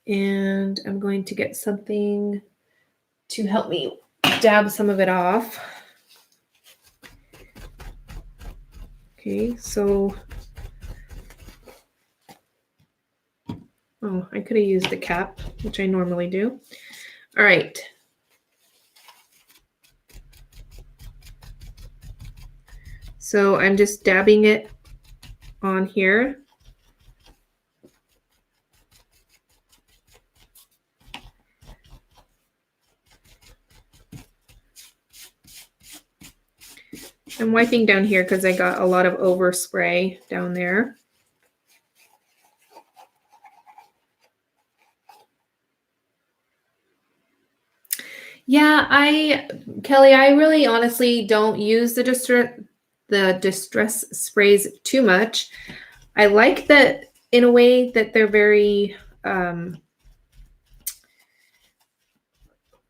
And I'm going to get something to help me dab some of it off. Okay, so, oh, I could have used the cap, which I normally do. All right. So I'm just dabbing it on here. I'm wiping down here because I got a lot of overspray down there. Yeah, Kelly, I really honestly don't use the distress sprays too much. I like that in a way that they're very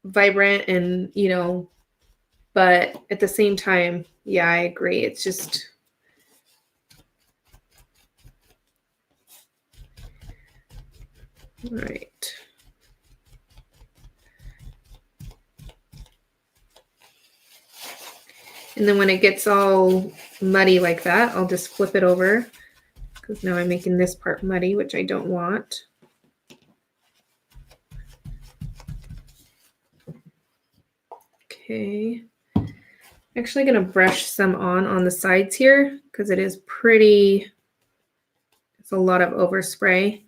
vibrant and, you know, but at the same time, yeah, I agree. It's just all right. And then when it gets all muddy like that, I'll just flip it over because now I'm making this part muddy, which I don't want. Okay. I'm actually going to brush some on the sides here because it is pretty, it's a lot of overspray.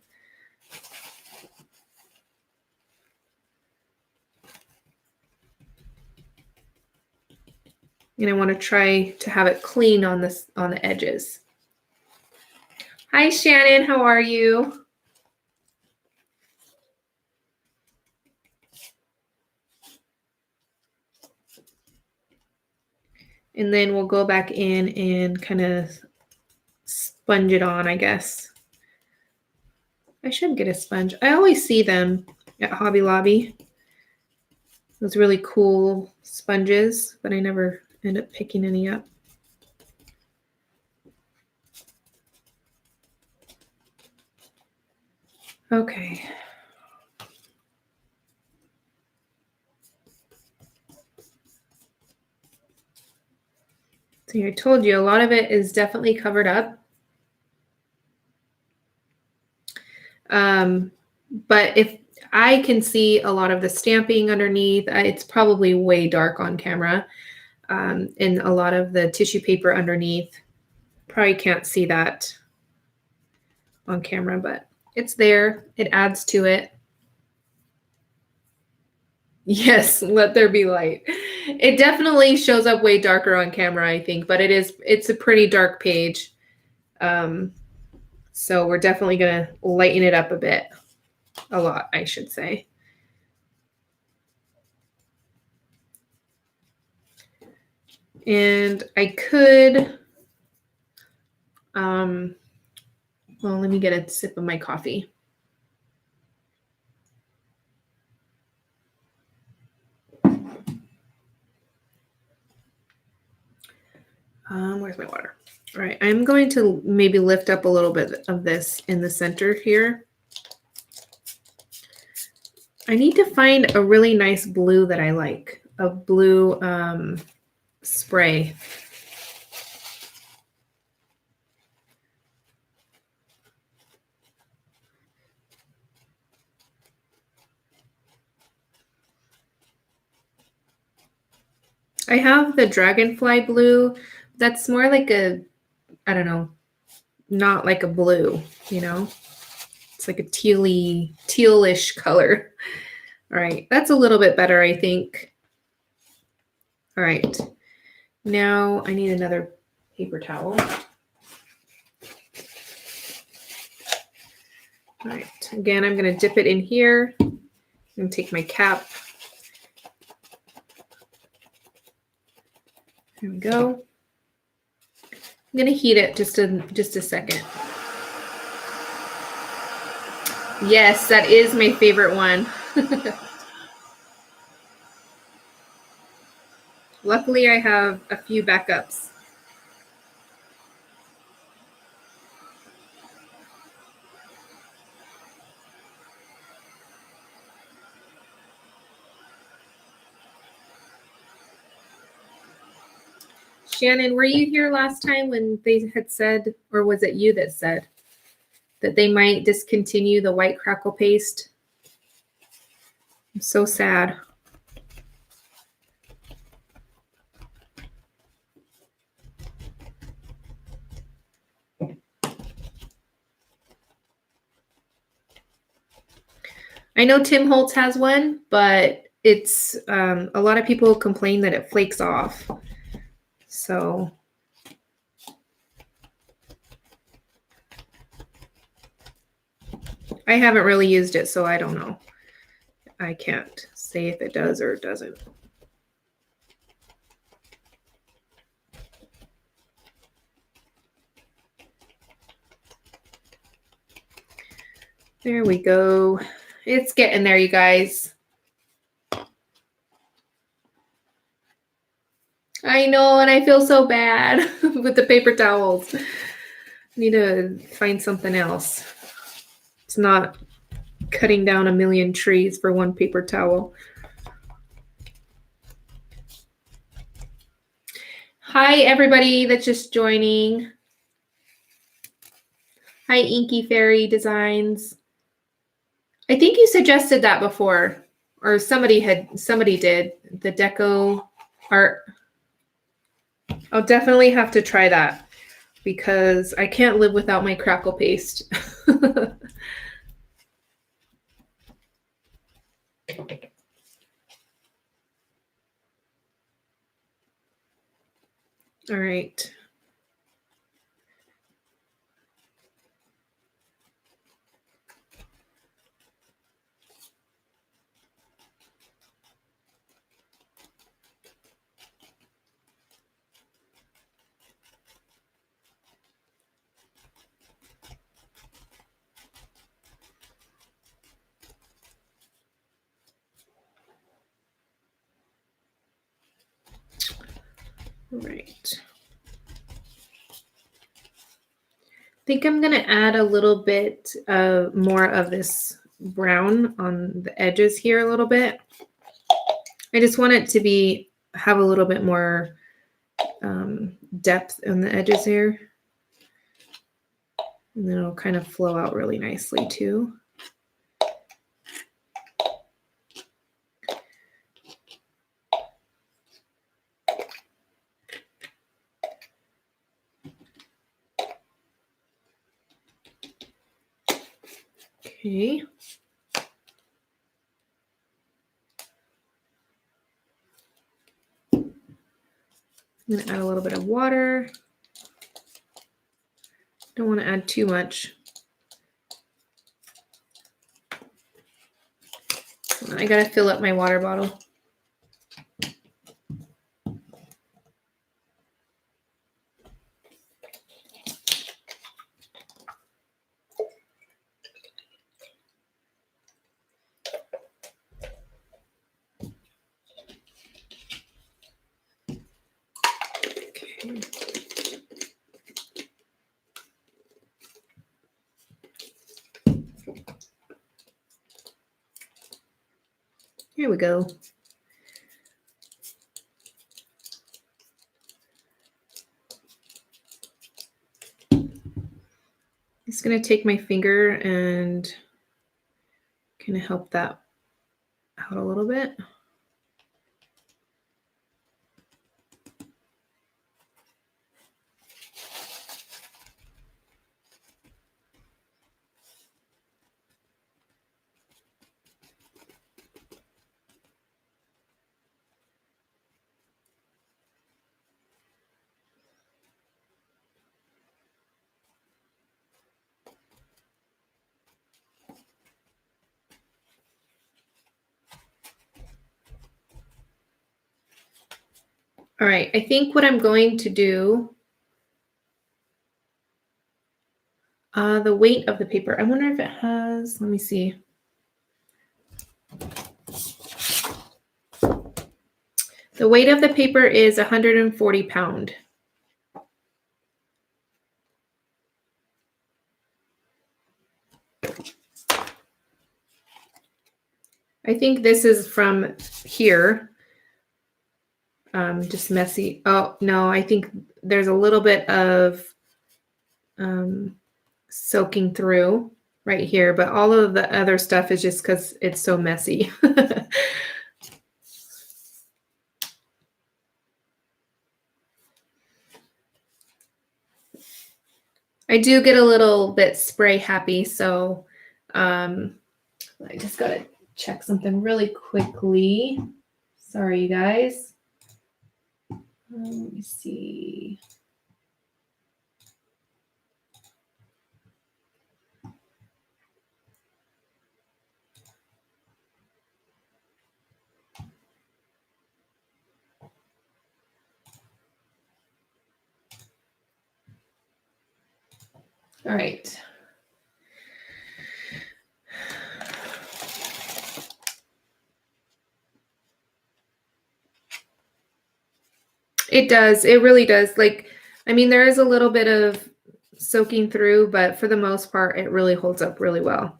And I want to try to have it clean on the edges. Hi, Shannon. How are you? And then we'll go back in and kind of sponge it on, I guess. I should get a sponge. I always see them at Hobby Lobby. Those really cool sponges, but I never end up picking any up. Okay. See, I told you a lot of it is definitely covered up. But if I can see a lot of the stamping underneath, it's probably way dark on camera. And a lot of the tissue paper underneath, probably can't see that on camera, but it's there. It adds to it. Yes, let there be light. It definitely shows up way darker on camera, I think, but it's a pretty dark page. So we're definitely going to lighten it up a bit. A lot, I should say. And I could, well, let me get a sip of my coffee. Where's my water? All right, I'm going to maybe lift up a little bit of this in the center here. I need to find a really nice blue that I like, a blue spray. I have the dragonfly blue. That's more like a, I don't know, not like a blue, you know? It's like a tealish color. All right, that's a little bit better, I think. All right, now I need another paper towel. All right, again, I'm going to dip it in here and take my cap. There we go. I'm going to heat it just a second. Yes, that is my favorite one. Luckily, I have a few backups. Shannon, were you here last time when they had said, or was it you that said, that they might discontinue the white crackle paste? I'm so sad. I know Tim Holtz has one, but it's a lot of people complain that it flakes off. So I haven't really used it, so I don't know. I can't say if it does or it doesn't. There we go. It's getting there, you guys. I know, and I feel so bad with the paper towels. Need to find something else. It's not cutting down a million trees for one paper towel. Hi, everybody that's just joining. Hi, Inky Fairy Designs. I think you suggested that before, or somebody did, the deco art. I'll definitely have to try that because I can't live without my crackle paste. All right. All right. I think I'm going to add a little bit more of this brown on the edges here a little bit. I just want it to have a little bit more depth on the edges here. And then it'll kind of flow out really nicely too. Okay. I'm going to add a little bit of water. Don't want to add too much. I got to fill up my water bottle. Here we go. Just going to take my finger and kind of help that out a little bit. All right, I think what I'm going to do, the weight of the paper, I wonder if it has, let me see. The weight of the paper is 140 pounds. I think this is from here. Just messy. Oh, no, I think there's a little bit of soaking through right here, but all of the other stuff is just because it's so messy. I do get a little bit spray happy, so I just gotta check something really quickly. Sorry, you guys. Let me see. All right. It does. It really does. Like, I mean, there is a little bit of soaking through, but for the most part, it really holds up really well.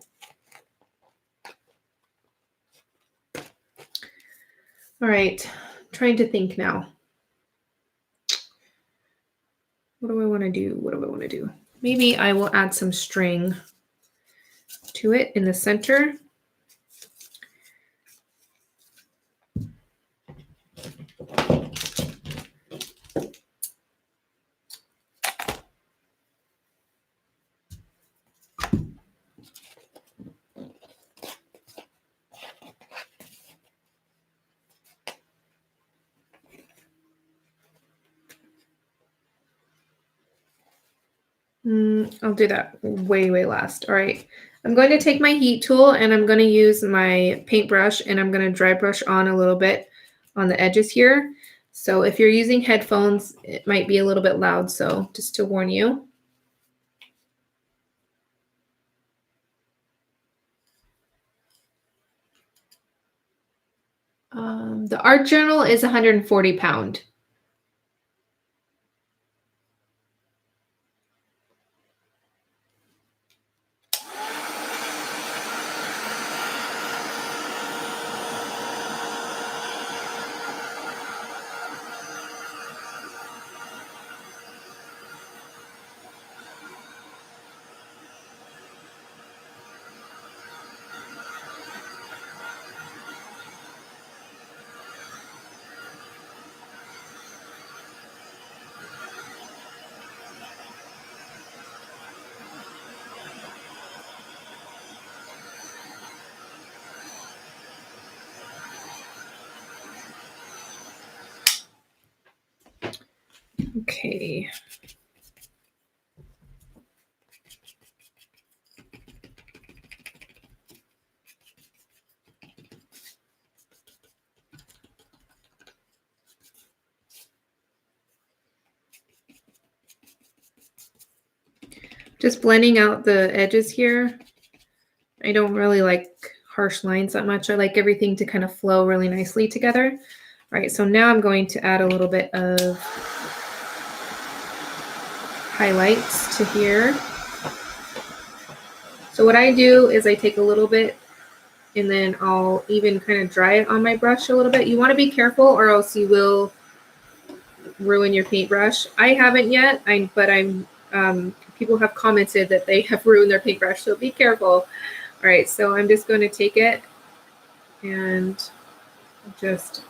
All right. Trying to think now. What do I want to do? What do I want to do? Maybe I will add some string to it in the center. I'll do that way last. All right. I'm going to take my heat tool and I'm going to use my paintbrush and I'm going to dry brush on a little bit on the edges here. So if you're using headphones, it might be a little bit loud. So just to warn you. The art journal is 140 pounds. Okay. Just blending out the edges here. I don't really like harsh lines that much. I like everything to kind of flow really nicely together. All right, so now I'm going to add a little bit of highlights to here. So what I do is I take a little bit and then I'll even kind of dry it on my brush a little bit. You want to be careful or else you will ruin your paintbrush. I haven't yet, but people have commented that they have ruined their paintbrush, so be careful. All right, so I'm just going to take it and just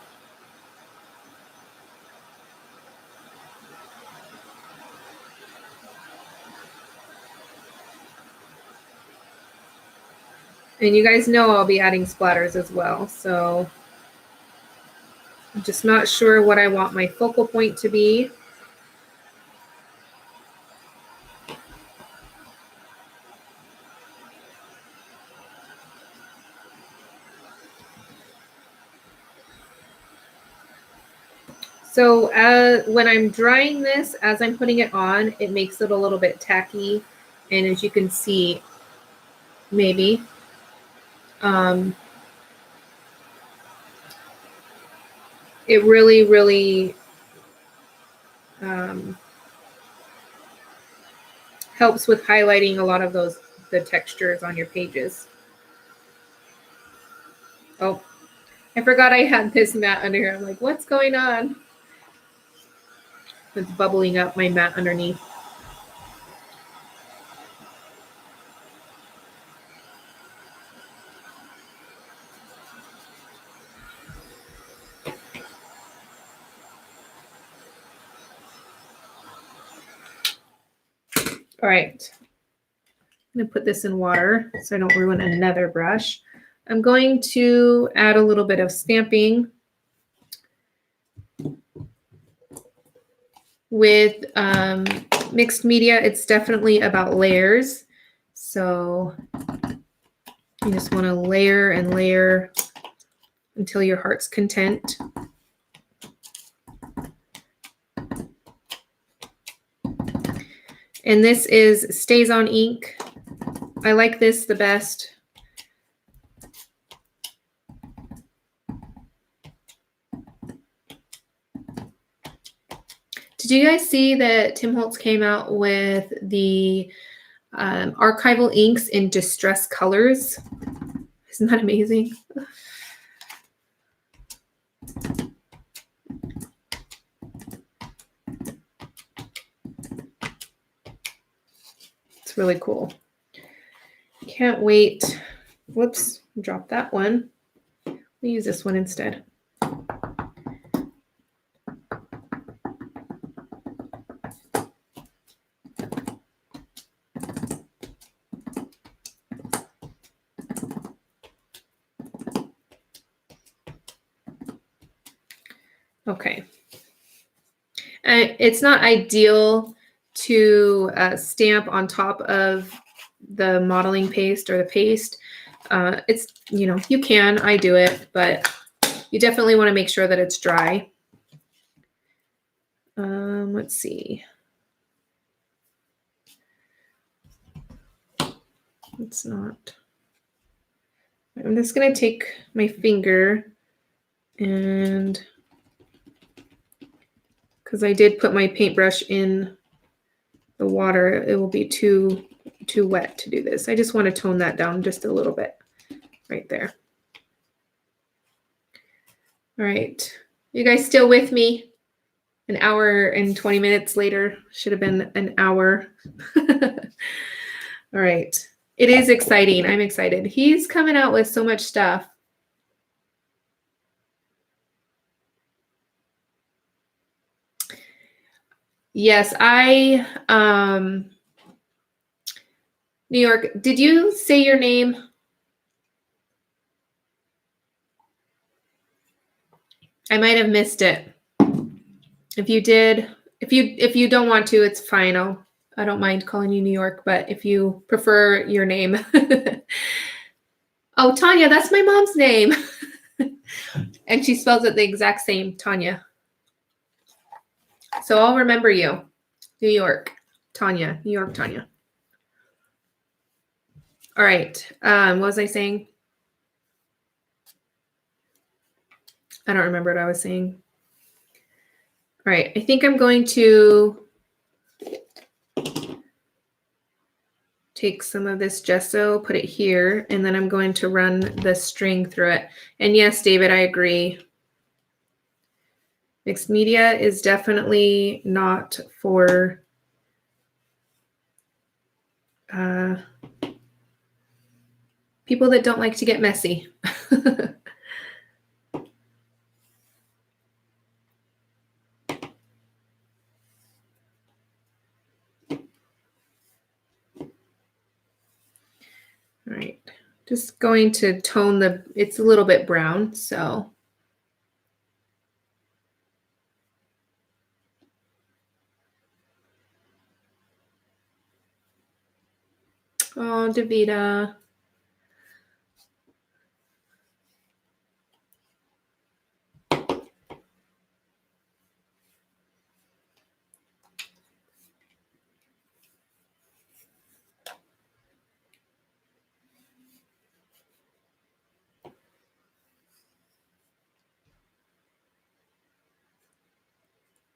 and you guys know I'll be adding splatters as well, so I'm just not sure what I want my focal point to be. So when I'm drying this, as I'm putting it on, it makes it a little bit tacky. And as you can see, maybe, it really, really helps with highlighting a lot of the textures on your pages. Oh, I forgot I had this mat under here. I'm like, what's going on? It's bubbling up my mat underneath. All right. I'm going to put this in water so I don't ruin another brush. I'm going to add a little bit of stamping with mixed media. It's definitely about layers. So you just want to layer and layer until your heart's content. And this is Stazon ink. I like this the best. Did you guys see that Tim Holtz came out with the archival inks in distress colors? Isn't that amazing? It's really cool. Can't wait. Whoops, drop that one. We'll use this one instead. Okay. It's not ideal to stamp on top of the modeling paste or the paste. It's, you know, you can, I do it, but you definitely want to make sure that it's dry. Let's see. It's not. I'm just going to take my finger and because I did put my paintbrush in the water, it will be too wet to do this. I just want to tone that down just a little bit right there. All right. You guys still with me? An hour and 20 minutes later. Should have been an hour. All right. It is exciting. I'm excited. He's coming out with so much stuff. Yes, New York, did you say your name? I might have missed it. If you did, if you don't want to, it's fine. I don't mind calling you New York, but if you prefer your name. Oh, Tanya, that's my mom's name. And she spells it the exact same, Tanya. So I'll remember you. New York, Tanya. New York, Tanya. All right. What was I saying? I don't remember what I was saying. All right. I think I'm going to take some of this gesso, put it here, and then I'm going to run the string through it. And yes, David, I agree. Mixed media is definitely not for people that don't like to get messy. All right, just going to tone it's a little bit brown, so. Oh, Davida.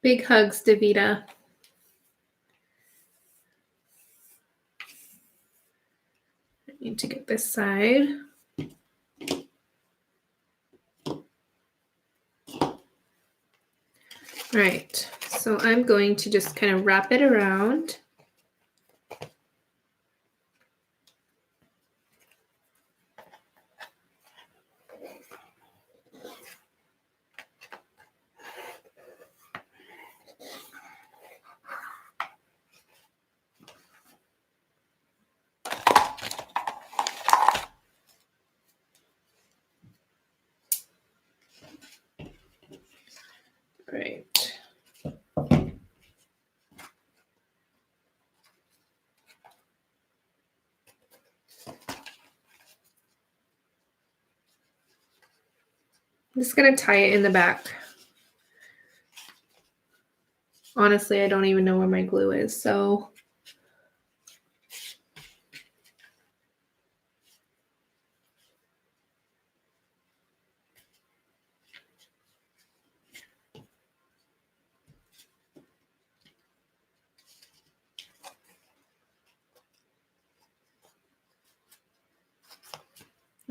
Big hugs, Davita. I need to get this side. All right, so I'm going to just kind of wrap it around. Right. I'm just going to tie it in the back. Honestly, I don't even know where my glue is, so.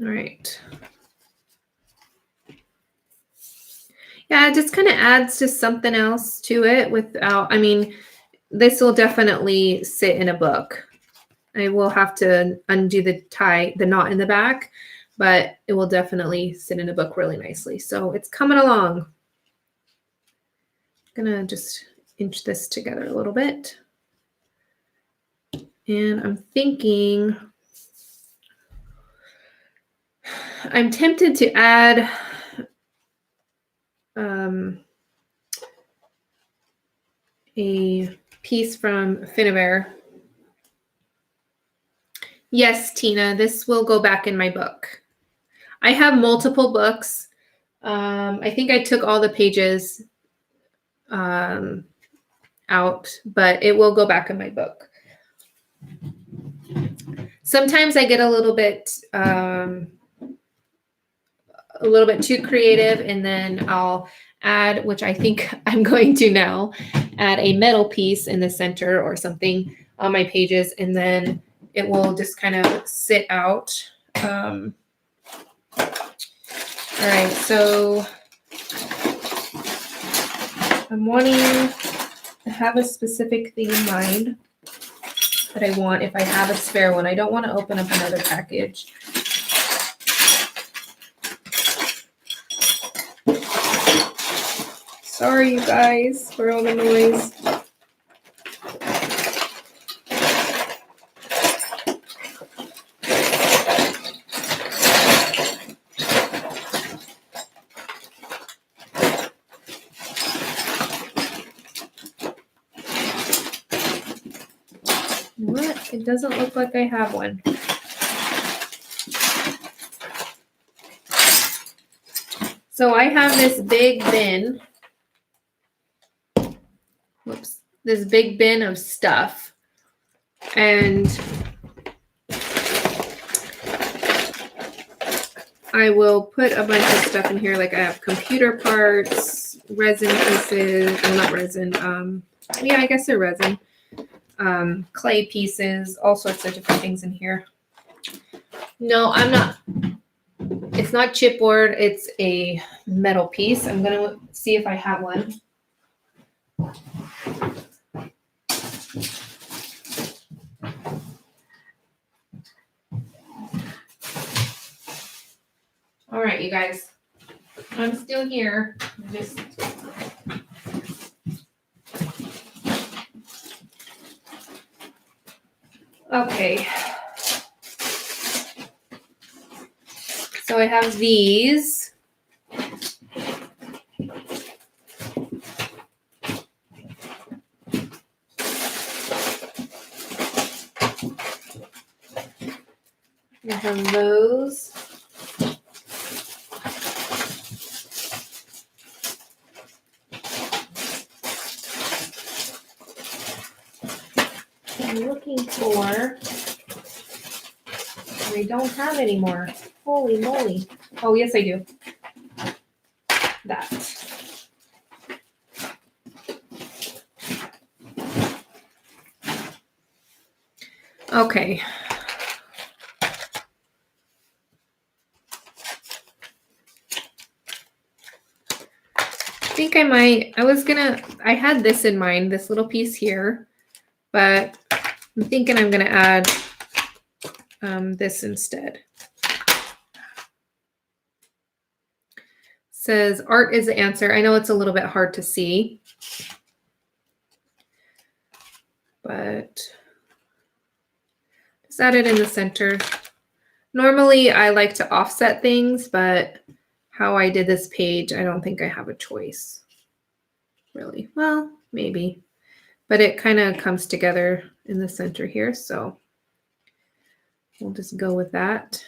All right. Yeah, it just kind of adds just something else to it without, I mean, this will definitely sit in a book. I will have to undo the knot in the back, but it will definitely sit in a book really nicely. So it's coming along. I'm gonna just inch this together a little bit. And I'm thinking, I'm tempted to add a piece from Finnabair. Yes, Tina, this will go back in my book. I have multiple books. I think I took all the pages out, but it will go back in my book. Sometimes I get a little bit too creative, and then I'll add, which I think I'm going to now, add a metal piece in the center or something on my pages, and then it will just kind of sit out. All right, so I'm wanting to have a specific thing in mind that I want if I have a spare one. I don't want to open up another package. Sorry, you guys, for all the noise. What? It doesn't look like I have one. So I have this big bin. Whoops. This big bin of stuff. And I will put a bunch of stuff in here. Like I have computer parts, resin pieces. Well, not resin. Yeah, I guess they're resin. Clay pieces, all sorts of different things in here. No, I'm not. It's not chipboard. It's a metal piece. I'm going to see if I have one. All right, you guys. I'm still here. Just okay. So I have these. I have those. I'm looking for, I don't have any more. Holy moly. Oh, yes, I do. That. Okay. I think I might, I had this in mind, this little piece here, but I'm thinking I'm going to add this instead. Says art is the answer. I know it's a little bit hard to see, but just add it in the center. Normally I like to offset things, but how I did this page, I don't think I have a choice, really. Well, maybe, but it kind of comes together in the center here, so we'll just go with that.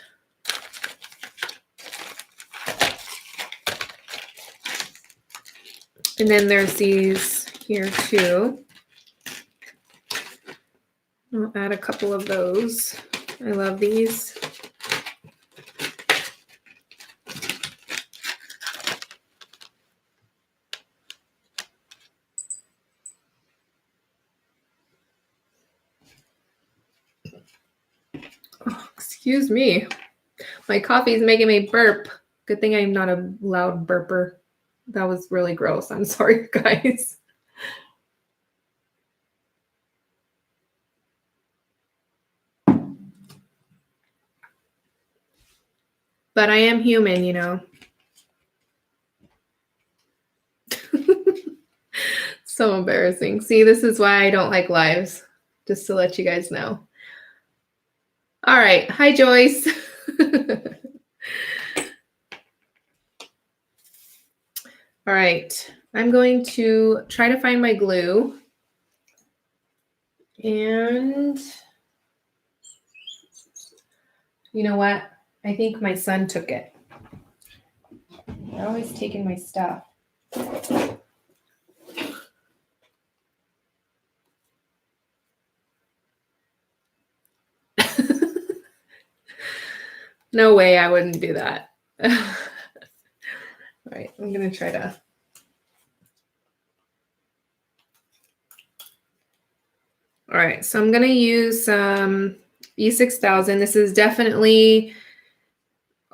And then there's these here too. I'll add a couple of those. I love these. Oh, excuse me. My coffee is making me burp. Good thing I'm not a loud burper. That was really gross. I'm sorry, guys. But I am human, you know. So embarrassing. See, this is why I don't like lives, just to let you guys know. All right. Hi, Joyce. All right. I'm going to try to find my glue. And you know what? I think my son took it. They're always taking my stuff. No way I wouldn't do that. All right, I'm going to try to. All right, so I'm going to use some E6000. This is definitely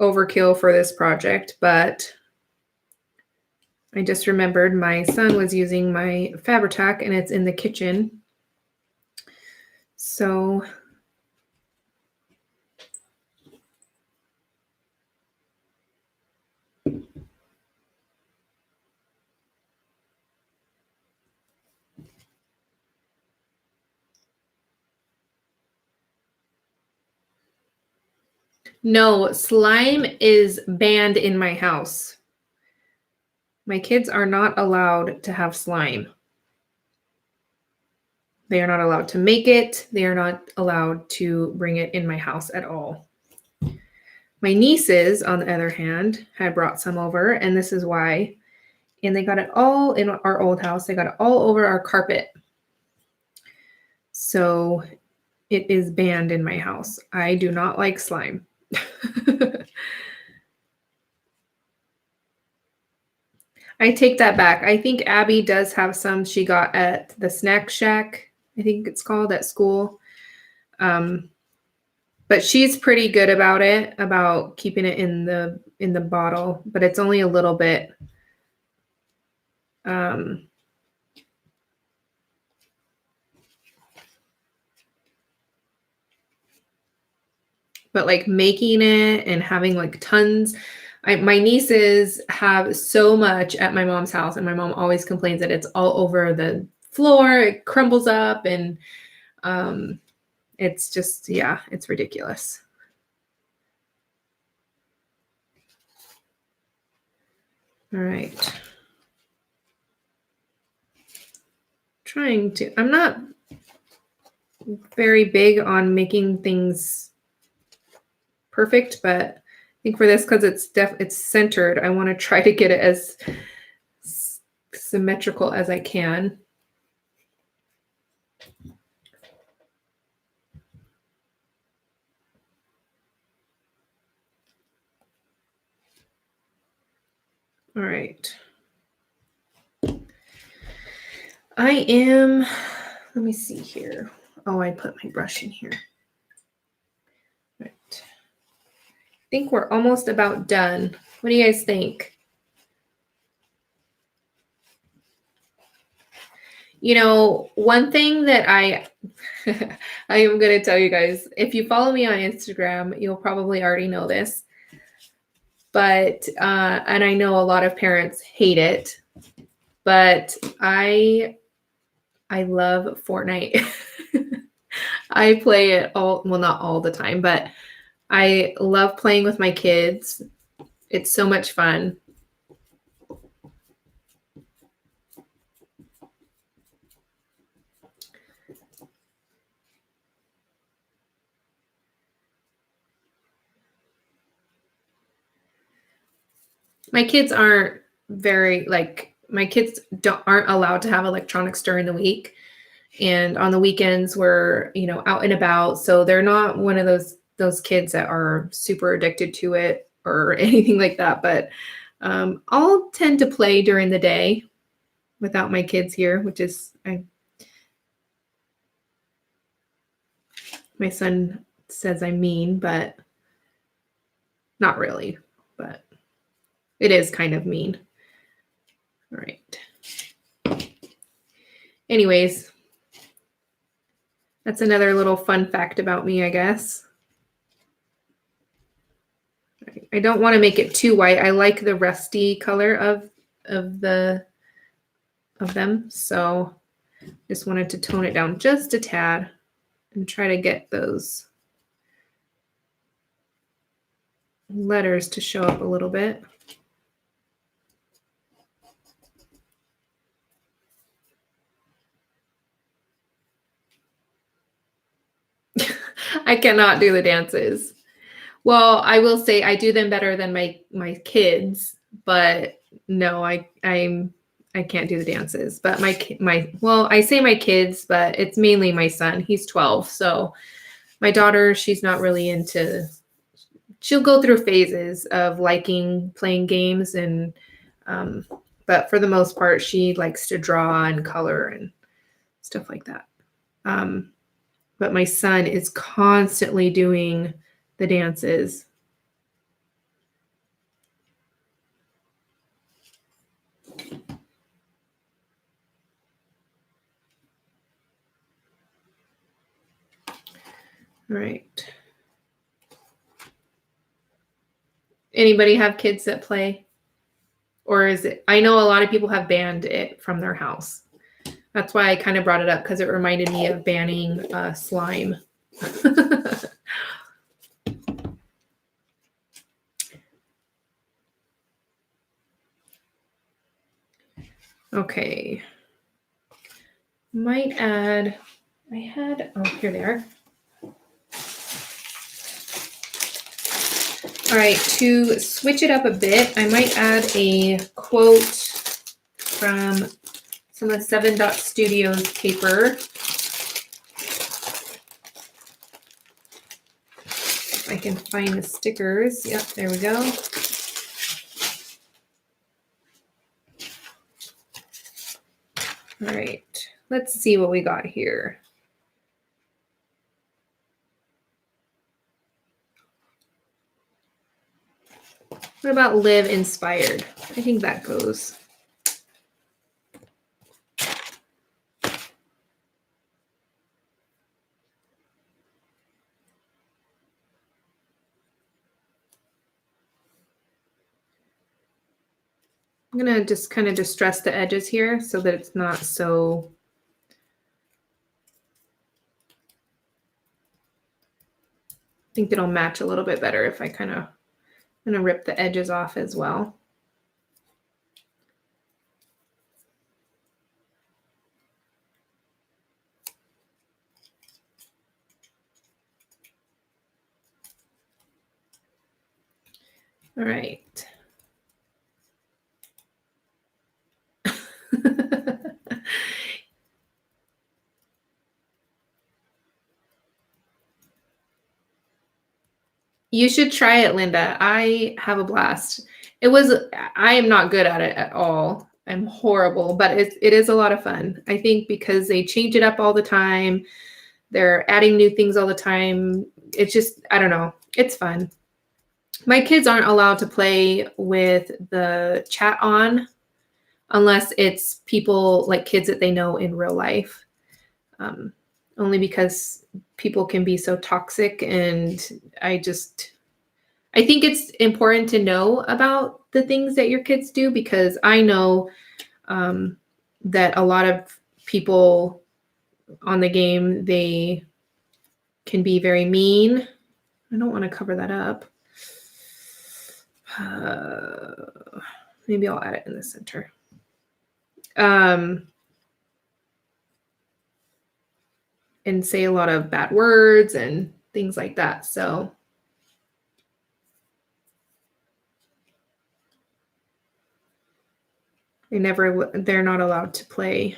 overkill for this project, but I just remembered my son was using my Fabri-Tac and it's in the kitchen. So no, slime is banned in my house. My kids are not allowed to have slime. They are not allowed to make it. They are not allowed to bring it in my house at all. My nieces, on the other hand, had brought some over, and this is why. And they got it all in our old house. They got it all over our carpet. So it is banned in my house. I do not like slime. I take that back. I think Abby does have some she got at the Snack Shack, I think it's called, at school. But she's pretty good about it, about keeping it in the bottle, but it's only a little bit. But like making it and having like tons. My nieces have so much at my mom's house, and my mom always complains that it's all over the floor. It crumbles up, and it's just, yeah, it's ridiculous. All right. I'm not very big on making things perfect, but I think for this, because it's centered, I want to try to get it as symmetrical as I can. All right. Let me see here. Oh, I put my brush in here. think we're almost about done. What do you guys think? You know, one thing that I am going to tell you guys, if you follow me on Instagram, you'll probably already know this. But, and I know a lot of parents hate it, but I love Fortnite. I play it all, well, not all the time, but I love playing with my kids. It's so much fun. My kids aren't very, like, my kids aren't allowed to have electronics during the week. And on the weekends, we're, you know, out and about. So they're not one of those kids that are super addicted to it or anything like that. But I'll tend to play during the day without my kids here, which is, my son says I'm mean, but not really, but it is kind of mean. All right. Anyways, that's another little fun fact about me, I guess. I don't want to make it too white. I like the rusty color of them, so just wanted to tone it down just a tad and try to get those letters to show up a little bit. I cannot do the dances. Well, I will say I do them better than my kids, but no, I can't do the dances. But well, I say my kids, but it's mainly my son. He's 12, so my daughter, she's not really into. She'll go through phases of liking playing games, and but for the most part, she likes to draw and color and stuff like that. But my son is constantly doing the dances. All right. Anybody have kids that play? Or is it, I know a lot of people have banned it from their house. That's why I kind of brought it up, because it reminded me of banning slime. Okay. Might add, oh, here they are. All right, to switch it up a bit, I might add a quote from some of 7 Dot Studios paper. If I can find the stickers. Yep, there we go. All right, let's see what we got here. What about live inspired? I think that goes. I'm going to just kind of distress the edges here so that it's not so. I think it'll match a little bit better if I kind of, I'm going to rip the edges off as well. All right. You should try it, Linda. I have a blast. I am not good at it at all. I'm horrible, but it is a lot of fun. I think because they change it up all the time. They're adding new things all the time. It's just, I don't know. It's fun. My kids aren't allowed to play with the chat on unless it's people like kids that they know in real life. Only because people can be so toxic, and I think it's important to know about the things that your kids do, because I know that a lot of people on the game, they can be very mean. I don't want to cover that up. Maybe I'll add it in the center. And say a lot of bad words and things like that. So they're not allowed to play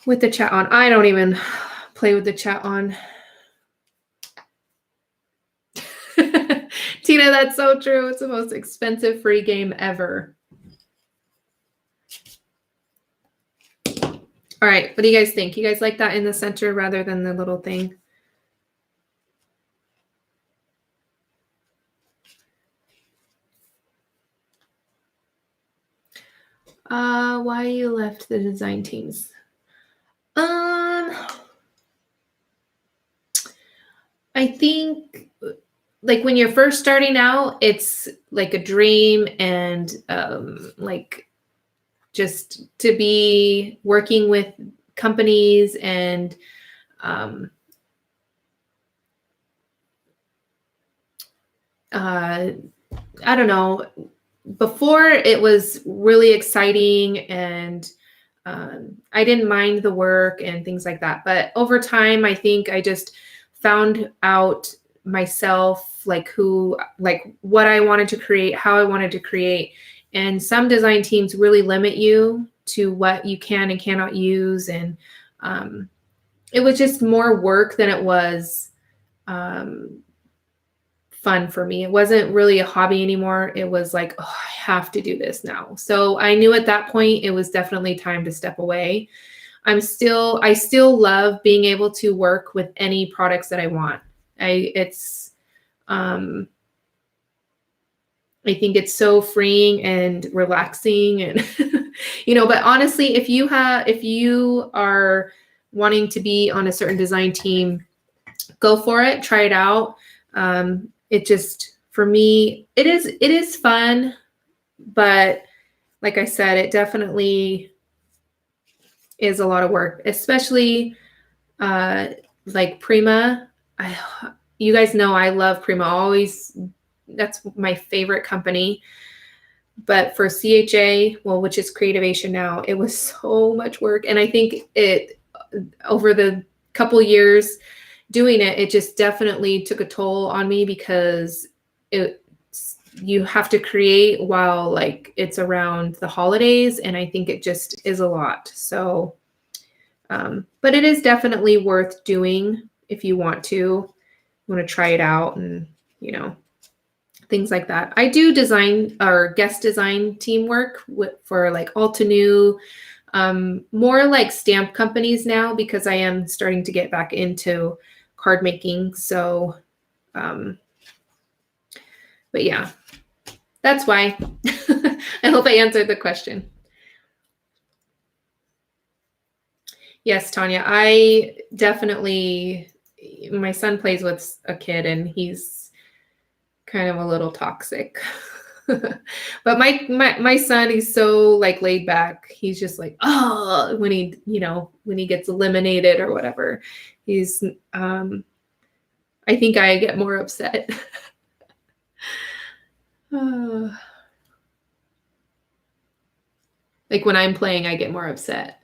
with the chat on. I don't even play with the chat on. Tina, that's so true. It's the most expensive free game ever. All right, what do you guys think? You guys like that in the center rather than the little thing? Why you left the design teams? I think like when you're first starting out, it's like a dream, and like just to be working with companies and I don't know. Before it was really exciting, and I didn't mind the work and things like that. But over time, I think I just found out myself, like what I wanted to create, how I wanted to create. And some design teams really limit you to what you can and cannot use. And it was just more work than it was fun for me. It wasn't really a hobby anymore. It was like, oh, I have to do this now. So I knew at that point it was definitely time to step away. I still love being able to work with any products that I want. I think it's so freeing and relaxing, and but honestly, if you are wanting to be on a certain design team, go for it, try it out. It just, for me, it is fun, but like I said, it definitely is a lot of work, especially like Prima. You guys know I love Prima. That's my favorite company. But for CHA, which is Creativation now, it was so much work. And I think over the couple years doing it just definitely took a toll on me, because you have to create while like it's around the holidays, and I think it just is a lot. So but it is definitely worth doing if you want to try it out, and things like that. I do design or guest design teamwork for like Altenew, more like stamp companies now, because I am starting to get back into card making. So, but yeah, that's why. I hope I answered the question. Yes, Tanya, I definitely, my son plays with a kid, and he's kind of a little toxic. But my son, he's so like laid back. He's just like, oh, when he gets eliminated or whatever, he's I think I get more upset. Like when I'm playing, I get more upset.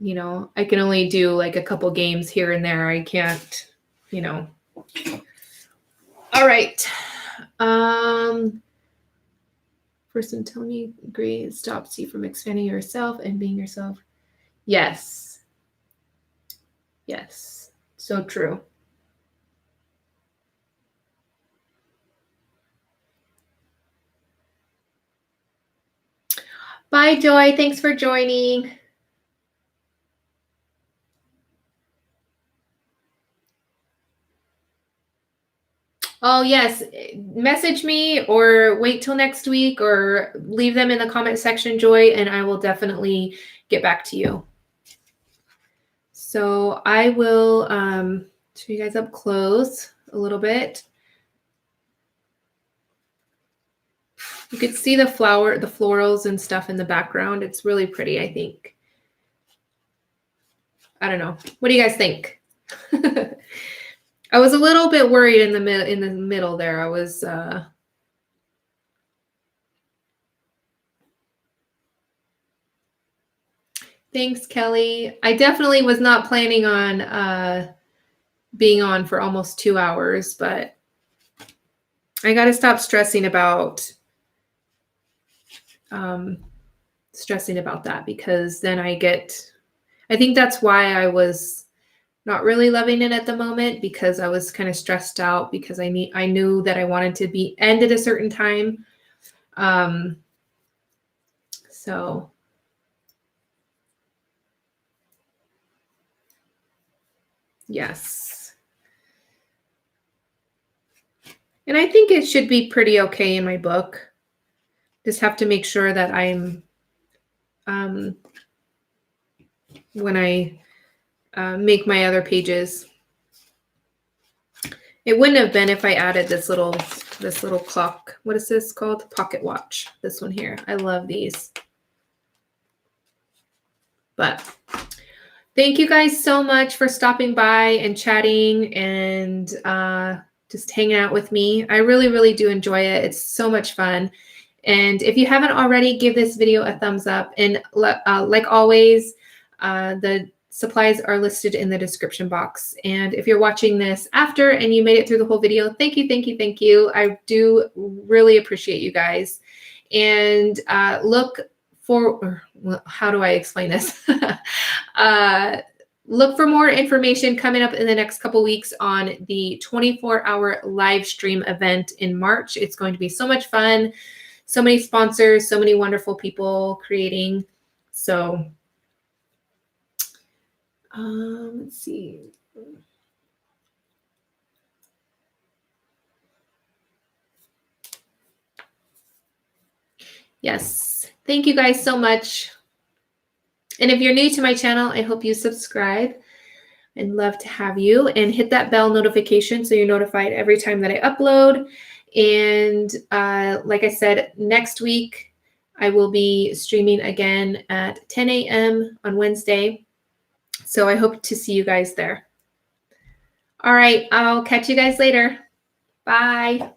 I can only do like a couple games here and there. I can't, All right. Person telling me agree, it stops you from expanding yourself and being yourself. Yes. Yes. So true. Bye, Joy. Thanks for joining. Oh, yes. Message me or wait till next week or leave them in the comment section, Joy, and I will definitely get back to you. So I will show you guys up close a little bit. You could see the florals and stuff in the background. It's really pretty, I think. I don't know. What do you guys think? I was a little bit worried in the middle there. I was Thanks, Kelly. I definitely was not planning on being on for almost 2 hours, but I got to stop stressing about that, because then I think that's why I was not really loving it at the moment, because I was kind of stressed out because I knew that I wanted to be end at a certain time. So yes. And I think it should be pretty okay in my book. Just have to make sure that I'm when I make my other pages. It wouldn't have been if I added this little clock. What is this called? Pocket watch. This one here. I love these. But thank you guys so much for stopping by and chatting and just hanging out with me. I really, really do enjoy it. It's so much fun. And if you haven't already, give this video a thumbs up. And like always, the supplies are listed in the description box. And if you're watching this after and you made it through the whole video, thank you, thank you, thank you. I do really appreciate you guys. And look for, how do I explain this? Look for more information coming up in the next couple weeks on the 24-hour live stream event in March. It's going to be so much fun. So many sponsors, so many wonderful people creating. So let's see. Yes, thank you guys so much. And if you're new to my channel, I hope you subscribe. I'd love to have you, and hit that bell notification so you're notified every time that I upload. And like I said, next week I will be streaming again at 10 a.m. on Wednesday. So I hope to see you guys there. All right, I'll catch you guys later. Bye.